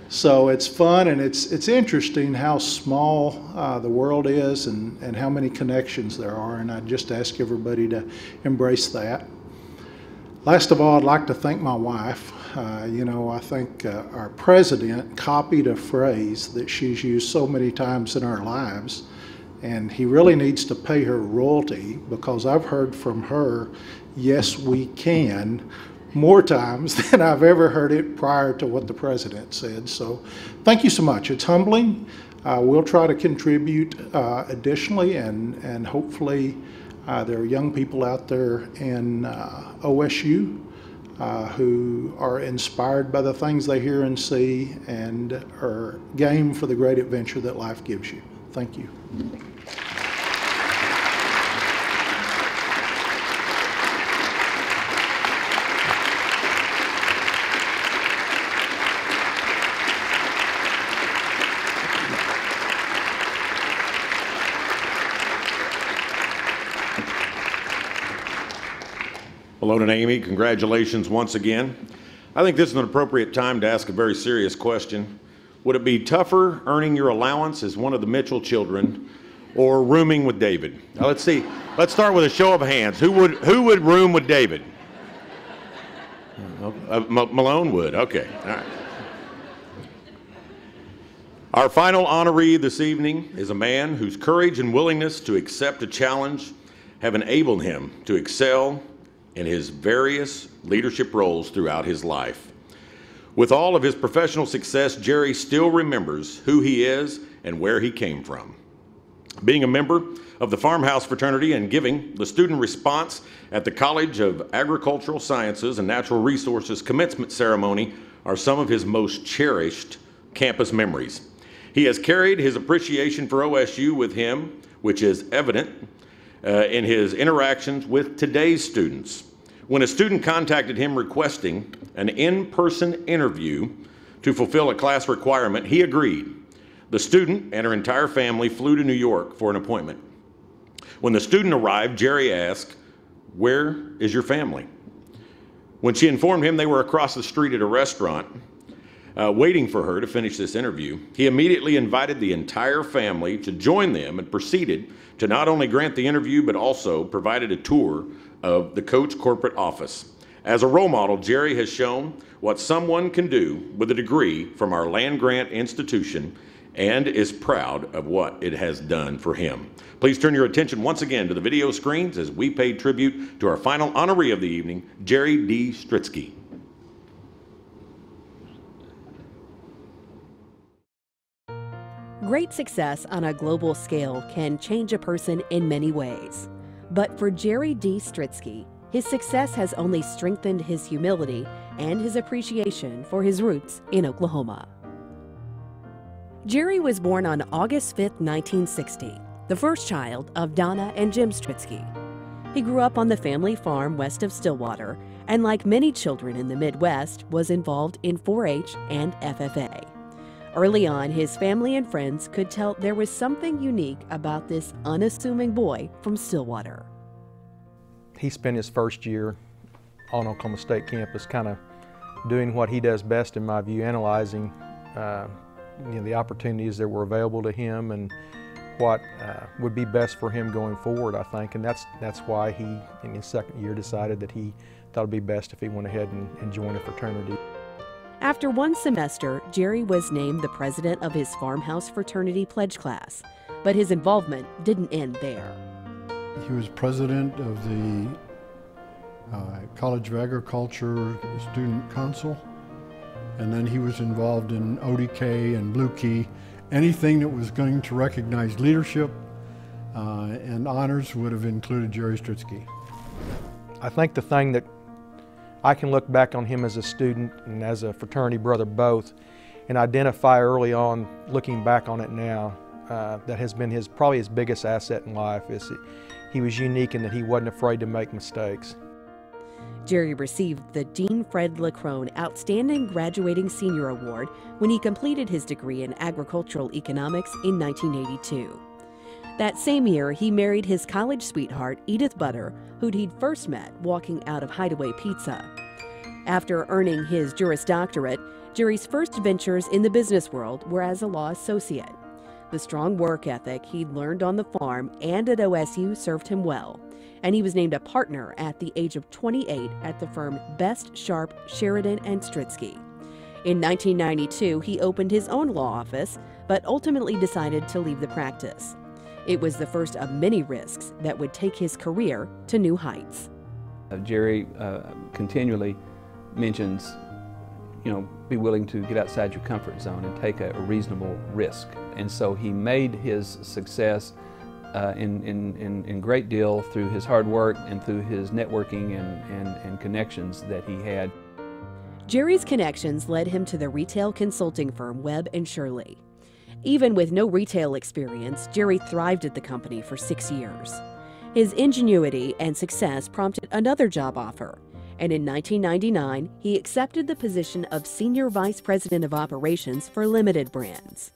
So it's fun, and it's interesting how small the world is and how many connections there are. And I just ask everybody to embrace that. Last of all, I'd like to thank my wife. I think our president copied a phrase that she's used so many times in our lives, and he really needs to pay her royalty, because I've heard from her, yes, we can, more times than I've ever heard it prior to what the president said. So thank you so much. It's humbling. We'll try to contribute additionally, and hopefully there are young people out there in OSU who are inspired by the things they hear and see and are game for the great adventure that life gives you. Thank you. Malone and Amy, congratulations once again. I think this is an appropriate time to ask a very serious question. Would it be tougher earning your allowance as one of the Mitchell children or rooming with David? Now let's see. Let's start with a show of hands. Who would room with David? Malone would. Okay. All right. Our final honoree this evening is a man whose courage and willingness to accept a challenge have enabled him to excel in his various leadership roles throughout his life. With all of his professional success, Jerry still remembers who he is and where he came from. Being a member of the Farmhouse fraternity and giving the student response at the College of Agricultural Sciences and Natural Resources commencement ceremony are some of his most cherished campus memories. He has carried his appreciation for OSU with him, which is evident in his interactions with today's students. When a student contacted him requesting an in-person interview to fulfill a class requirement, he agreed. The student and her entire family flew to New York for an appointment. When the student arrived, Jerry asked, "Where is your family?" When she informed him they were across the street at a restaurant, waiting for her to finish this interview, he immediately invited the entire family to join them and proceeded to not only grant the interview, but also provided a tour of the Coach corporate office. As a role model, Jerry has shown what someone can do with a degree from our land-grant institution and is proud of what it has done for him. Please turn your attention once again to the video screens as we pay tribute to our final honoree of the evening, Jerry D. Stritzke. Great success on a global scale can change a person in many ways. But for Jerry D. Stritzke, his success has only strengthened his humility and his appreciation for his roots in Oklahoma. Jerry was born on August 5, 1960, the first child of Donna and Jim Stritzke. He grew up on the family farm west of Stillwater, and like many children in the Midwest, was involved in 4-H and FFA. Early on, his family and friends could tell there was something unique about this unassuming boy from Stillwater. He spent his first year on Oklahoma State campus kind of doing what he does best in my view, analyzing the opportunities that were available to him and what would be best for him going forward, I think. And that's why he, in his second year, decided that he thought it would be best if he went ahead and joined a fraternity. After one semester, Jerry was named the president of his farmhouse fraternity pledge class, but his involvement didn't end there. He was president of the College of Agriculture Student Council, and then he was involved in ODK and Blue Key. Anything that was going to recognize leadership and honors would have included Jerry Stritzke. I think the thing that I can look back on him as a student and as a fraternity brother both and identify early on, looking back on it now, that has been probably his biggest asset in life is he was unique in that he wasn't afraid to make mistakes. Jerry received the Dean Fred Lacrone Outstanding Graduating Senior Award when he completed his degree in agricultural economics in 1982. That same year, he married his college sweetheart, Edith Butter, who he'd first met walking out of Hideaway Pizza. After earning his Juris Doctorate, Jerry's first ventures in the business world were as a law associate. The strong work ethic he'd learned on the farm and at OSU served him well, and he was named a partner at the age of 28 at the firm Best, Sharp, Sheridan, and Stritzke. In 1992, he opened his own law office, but ultimately decided to leave the practice. It was the first of many risks that would take his career to new heights. Jerry continually mentions, be willing to get outside your comfort zone and take a reasonable risk. And so he made his success in great deal through his hard work and through his networking and connections that he had. Jerry's connections led him to the retail consulting firm Webb & Shirley. Even with no retail experience, Jerry thrived at the company for 6 years. His ingenuity and success prompted another job offer, and in 1999, he accepted the position of Senior Vice President of Operations for Limited Brands.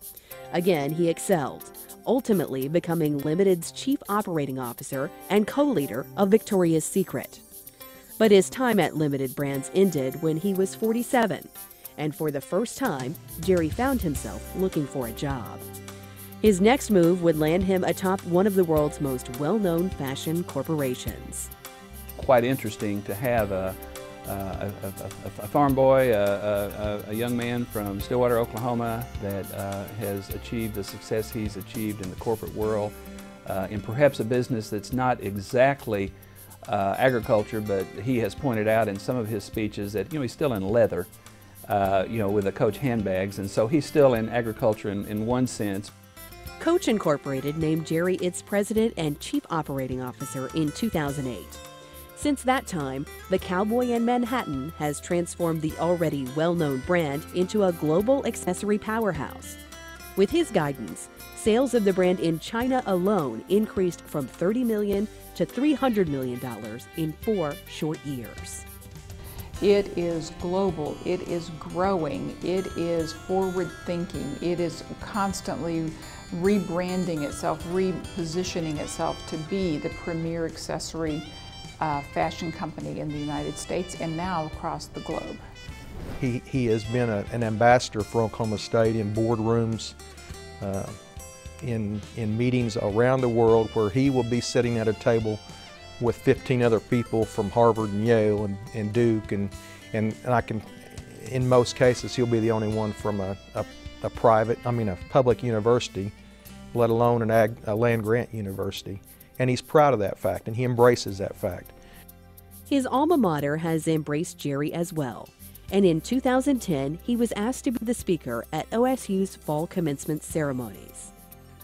Again, he excelled, ultimately becoming Limited's Chief Operating Officer and co-leader of Victoria's Secret. But his time at Limited Brands ended when he was 47, and for the first time, Jerry found himself looking for a job. His next move would land him atop one of the world's most well-known fashion corporations. Quite interesting to have a farm boy, a young man from Stillwater, Oklahoma that has achieved the success he's achieved in the corporate world, in perhaps a business that's not exactly agriculture, but he has pointed out in some of his speeches that he's still in leather, with the Coach handbags, and so he's still in agriculture in one sense. Coach Incorporated named Jerry its president and chief operating officer in 2008. Since that time, the Cowboy in Manhattan has transformed the already well-known brand into a global accessory powerhouse. With his guidance, sales of the brand in China alone increased from $30 million to $300 million in 4 short years. It is global, it is growing, it is forward-thinking, it is constantly rebranding itself, repositioning itself to be the premier accessory fashion company in the United States and now across the globe. He has been an ambassador for Oklahoma State in boardrooms, in meetings around the world where he will be sitting at a table with 15 other people from Harvard and Yale and Duke, and I can, in most cases, he'll be the only one from a public university, let alone a land-grant university. And he's proud of that fact, and he embraces that fact. His alma mater has embraced Jerry as well, and in 2010, he was asked to be the speaker at OSU's fall commencement ceremonies.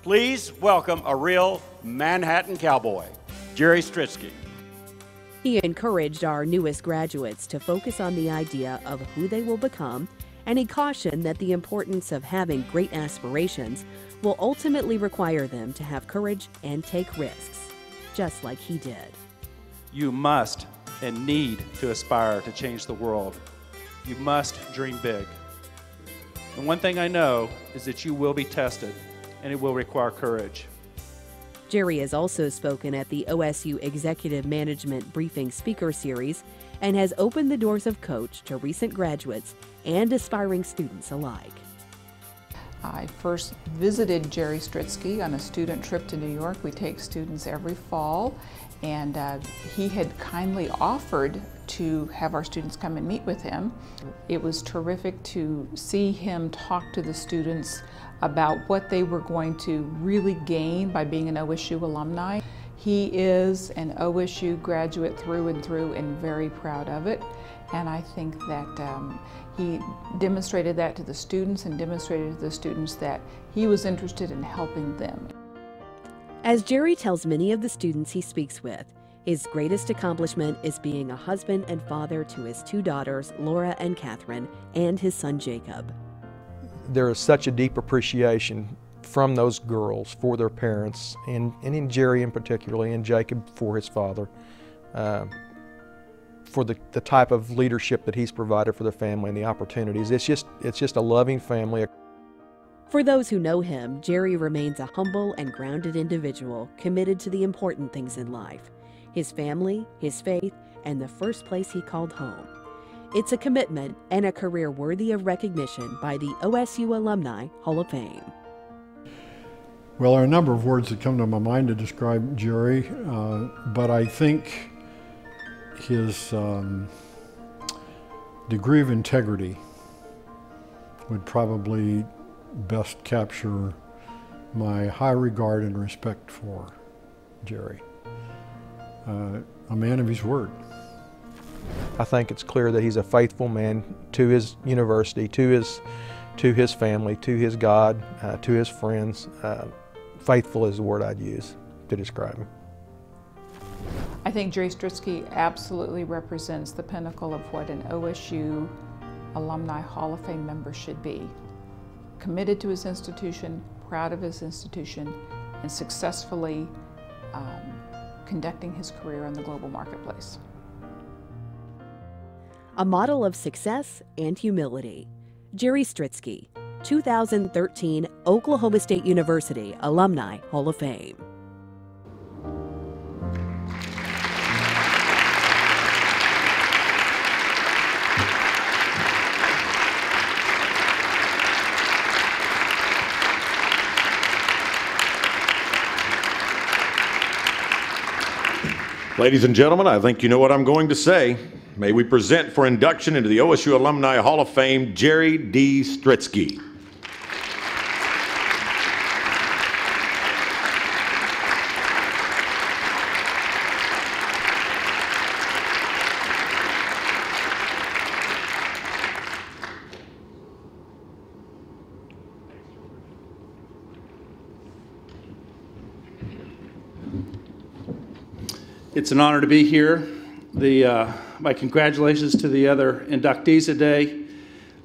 Please welcome a real Manhattan cowboy, Jerry Stritzke. He encouraged our newest graduates to focus on the idea of who they will become, and he cautioned that the importance of having great aspirations will ultimately require them to have courage and take risks, just like he did. You must and need to aspire to change the world. You must dream big. And one thing I know is that you will be tested, and it will require courage. Jerry has also spoken at the OSU Executive Management Briefing Speaker Series and has opened the doors of Coach to recent graduates and aspiring students alike. I first visited Jerry Stritzke on a student trip to New York. We take students every fall, and he had kindly offered to have our students come and meet with him. It was terrific to see him talk to the students about what they were going to really gain by being an OSU alumni. He is an OSU graduate through and through and very proud of it. And I think that he demonstrated that to the students and demonstrated to the students that he was interested in helping them. As Jerry tells many of the students he speaks with, his greatest accomplishment is being a husband and father to his 2 daughters, Laura and Catherine, and his son Jacob. There is such a deep appreciation from those girls for their parents, and in Jerry in particular, and Jacob for his father, for the type of leadership that he's provided for their family and the opportunities. It's just a loving family. For those who know him, Jerry remains a humble and grounded individual committed to the important things in life: his family, his faith, and the first place he called home. It's a commitment and a career worthy of recognition by the OSU Alumni Hall of Fame. Well, there are a number of words that come to my mind to describe Jerry, but I think his degree of integrity would probably best capture my high regard and respect for Jerry. A man of his word. I think it's clear that he's a faithful man to his university, to his family, to his God, to his friends. Faithful is the word I'd use to describe him. I think Jerry Stritzke absolutely represents the pinnacle of what an OSU Alumni Hall of Fame member should be. Committed to his institution, proud of his institution, and successfully conducting his career in the global marketplace. A model of success and humility. Jerry Stritzke, 2013 Oklahoma State University Alumni Hall of Fame. Ladies and gentlemen, I think you know what I'm going to say. May we present for induction into the OSU Alumni Hall of Fame, Jerry D. Stritzke. It's an honor to be here. My congratulations to the other inductees today.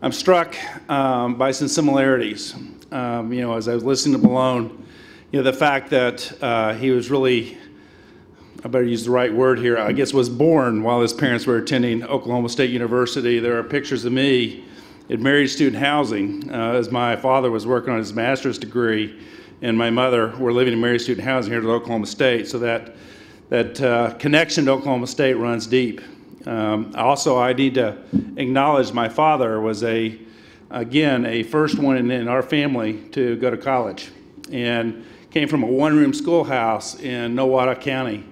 I'm struck by some similarities. As I was listening to Malone, the fact that he was really I better use the right word here, I guess was born while his parents were attending Oklahoma State University. There are pictures of me in married student housing as my father was working on his master's degree and my mother were living in married student housing here at Oklahoma State. So that connection to Oklahoma State runs deep. Also, I need to acknowledge my father was again, a first one in our family to go to college, and came from a one-room schoolhouse in Nowata County,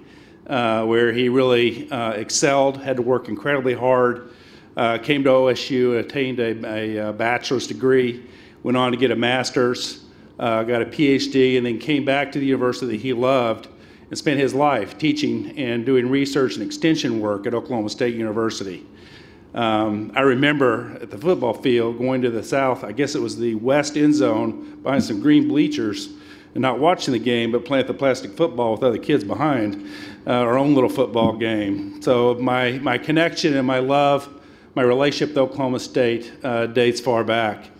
where he really excelled, had to work incredibly hard, came to OSU, attained a bachelor's degree, went on to get a master's, got a PhD, and then came back to the university that he loved and spent his life teaching and doing research and extension work at Oklahoma State University. I remember at the football field going to the south, I guess it was the west end zone, behind some green bleachers, and not watching the game, but playing the plastic football with other kids behind our own little football game. So my connection and my love, my relationship with Oklahoma State dates far back.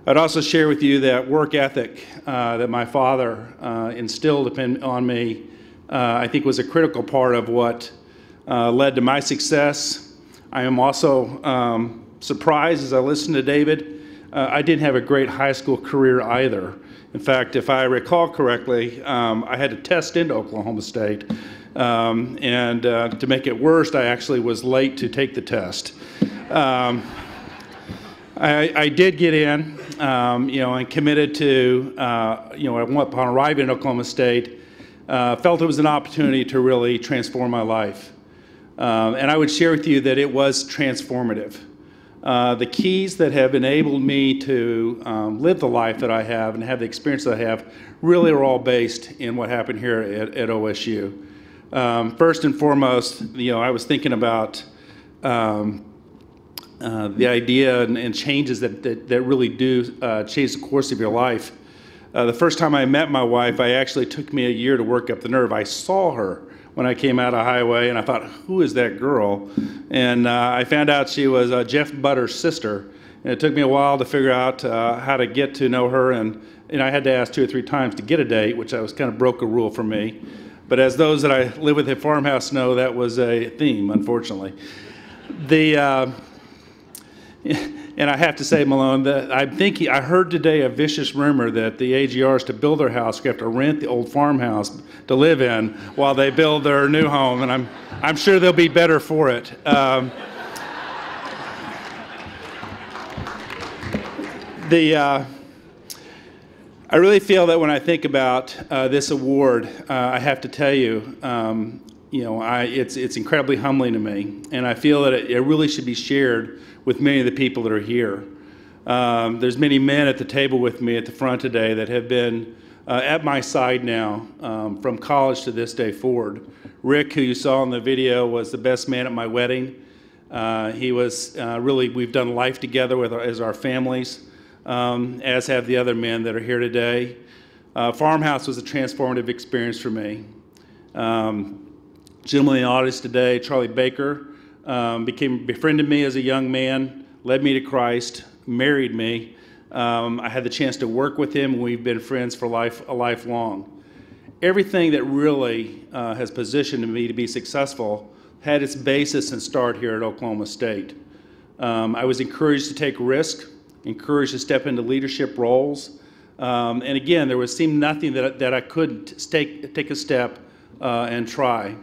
I'd also share with you that work ethic that my father instilled on me, I think was a critical part of what led to my success. I am also surprised as I listen to David. I didn't have a great high school career either. In fact, if I recall correctly, I had to test into Oklahoma State. And to make it worse, I actually was late to take the test. I did get in, and committed to, upon arriving in Oklahoma State, felt it was an opportunity to really transform my life. And I would share with you that it was transformative. The keys that have enabled me to live the life that I have and have the experience that I have really are all based in what happened here at OSU. First and foremost, I was thinking about the idea and changes that really do change the course of your life. The first time I met my wife, I actually took me a year to work up the nerve. I saw her when I came out of highway, and I thought, who is that girl? And I found out she was Jeff Butter's sister, and it took me a while to figure out how to get to know her, and I had to ask 2 or 3 times to get a date, which I was kind of broke a rule for me. But as those that I live with at farmhouse know, that was a theme, unfortunately. And I have to say, Malone, that I heard today a vicious rumor that the AGRs, to build their house, have to rent the old farmhouse to live in while they build their new home, and I'm sure they'll be better for it. I really feel that when I think about this award, I have to tell you, it's incredibly humbling to me, and I feel that it really should be shared with many of the people that are here. There's many men at the table with me at the front today that have been at my side now from college to this day forward. Rick, who you saw in the video, was the best man at my wedding. He was we've done life together as our families, as have the other men that are here today. Farmhouse was a transformative experience for me. Gentleman in the audience today, Charlie Baker, befriended me as a young man, led me to Christ, married me. I had the chance to work with him, and we've been friends for a lifelong. Everything that really has positioned me to be successful had its basis and start here at Oklahoma State. I was encouraged to take risk, encouraged to step into leadership roles, and again, there seemed nothing that I couldn't take a step and try.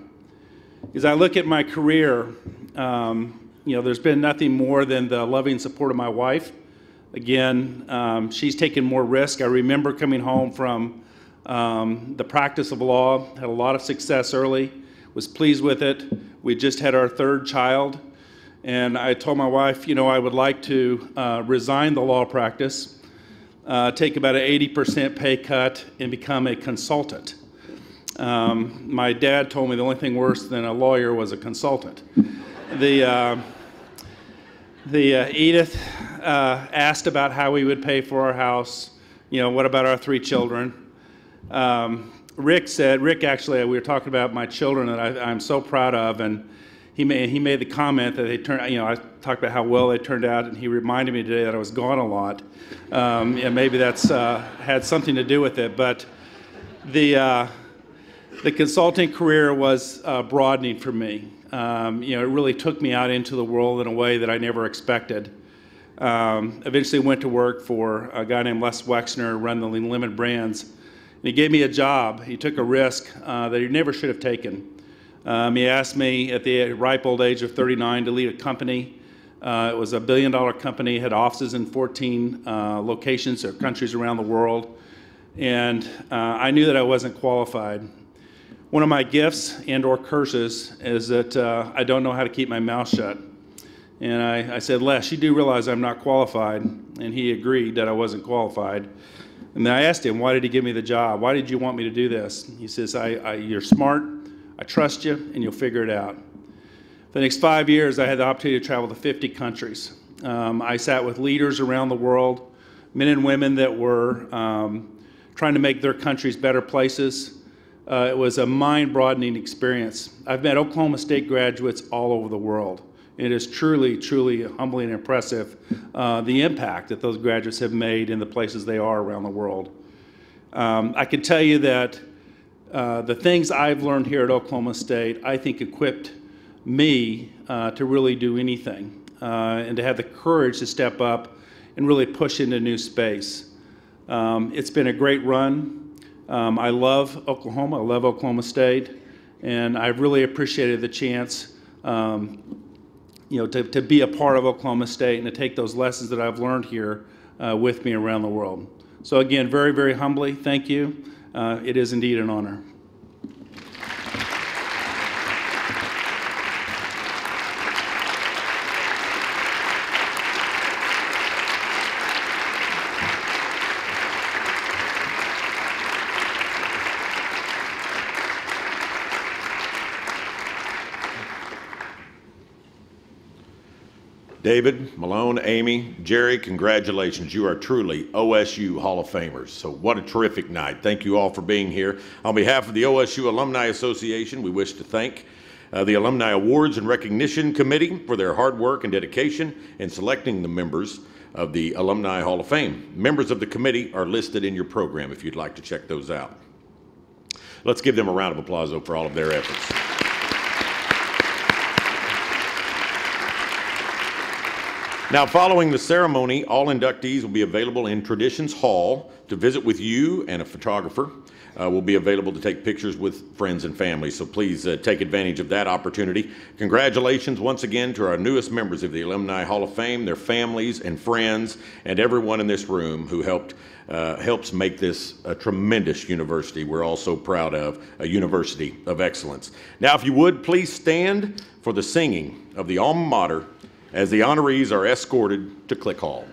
As I look at my career, there's been nothing more than the loving support of my wife. Again, she's taken more risk. I remember coming home from the practice of law, had a lot of success early, was pleased with it. We just had our 3rd child, and I told my wife, I would like to resign the law practice, take about an 80% pay cut, and become a consultant. My dad told me the only thing worse than a lawyer was a consultant. Edith asked about how we would pay for our house. What about our 3 children? Rick actually, we were talking about my children that I'm so proud of, and he made the comment that they turned. I talked about how well they turned out, and he reminded me today that I was gone a lot. And maybe that's had something to do with it, but the consulting career was broadening for me. It really took me out into the world in a way that I never expected. Eventually went to work for a guy named Les Wexner, run the Limited Brands. And he gave me a job. He took a risk that he never should have taken. He asked me at the ripe old age of 39 to lead a company. It was a $1 billion company, had offices in 14 locations or countries around the world. And I knew that I wasn't qualified. One of my gifts and or curses is that I don't know how to keep my mouth shut. And I said, Les, you do realize I'm not qualified? And he agreed that I wasn't qualified. And then I asked him, why did he give me the job? Why did you want me to do this? He says, you're smart, I trust you, and you'll figure it out. For the next 5 years, I had the opportunity to travel to 50 countries. I sat with leaders around the world, men and women that were trying to make their countries better places. It was a mind-broadening experience. I've met Oklahoma State graduates all over the world. It is truly, truly humbling and impressive, the impact that those graduates have made in the places they are around the world. I can tell you that the things I've learned here at Oklahoma State, I think equipped me to really do anything and to have the courage to step up and really push into new space. It's been a great run. I love Oklahoma, I love Oklahoma State, and I've really appreciated the chance to be a part of Oklahoma State and to take those lessons that I've learned here with me around the world. So again, very, very humbly, thank you. It is indeed an honor. David, Malone, Amy, Jerry, congratulations. You are truly OSU Hall of Famers. So what a terrific night. Thank you all for being here. On behalf of the OSU Alumni Association, we wish to thank the Alumni Awards and Recognition Committee for their hard work and dedication in selecting the members of the Alumni Hall of Fame. Members of the committee are listed in your program if you'd like to check those out. Let's give them a round of applause, though, for all of their efforts. Now, following the ceremony, all inductees will be available in Traditions Hall to visit with you, and a photographer will be available to take pictures with friends and family. So please take advantage of that opportunity. Congratulations once again to our newest members of the Alumni Hall of Fame, their families and friends, and everyone in this room who helps make this a tremendous university we're all so proud of, a university of excellence. Now, if you would, please stand for the singing of the alma mater as the honorees are escorted to Click Hall.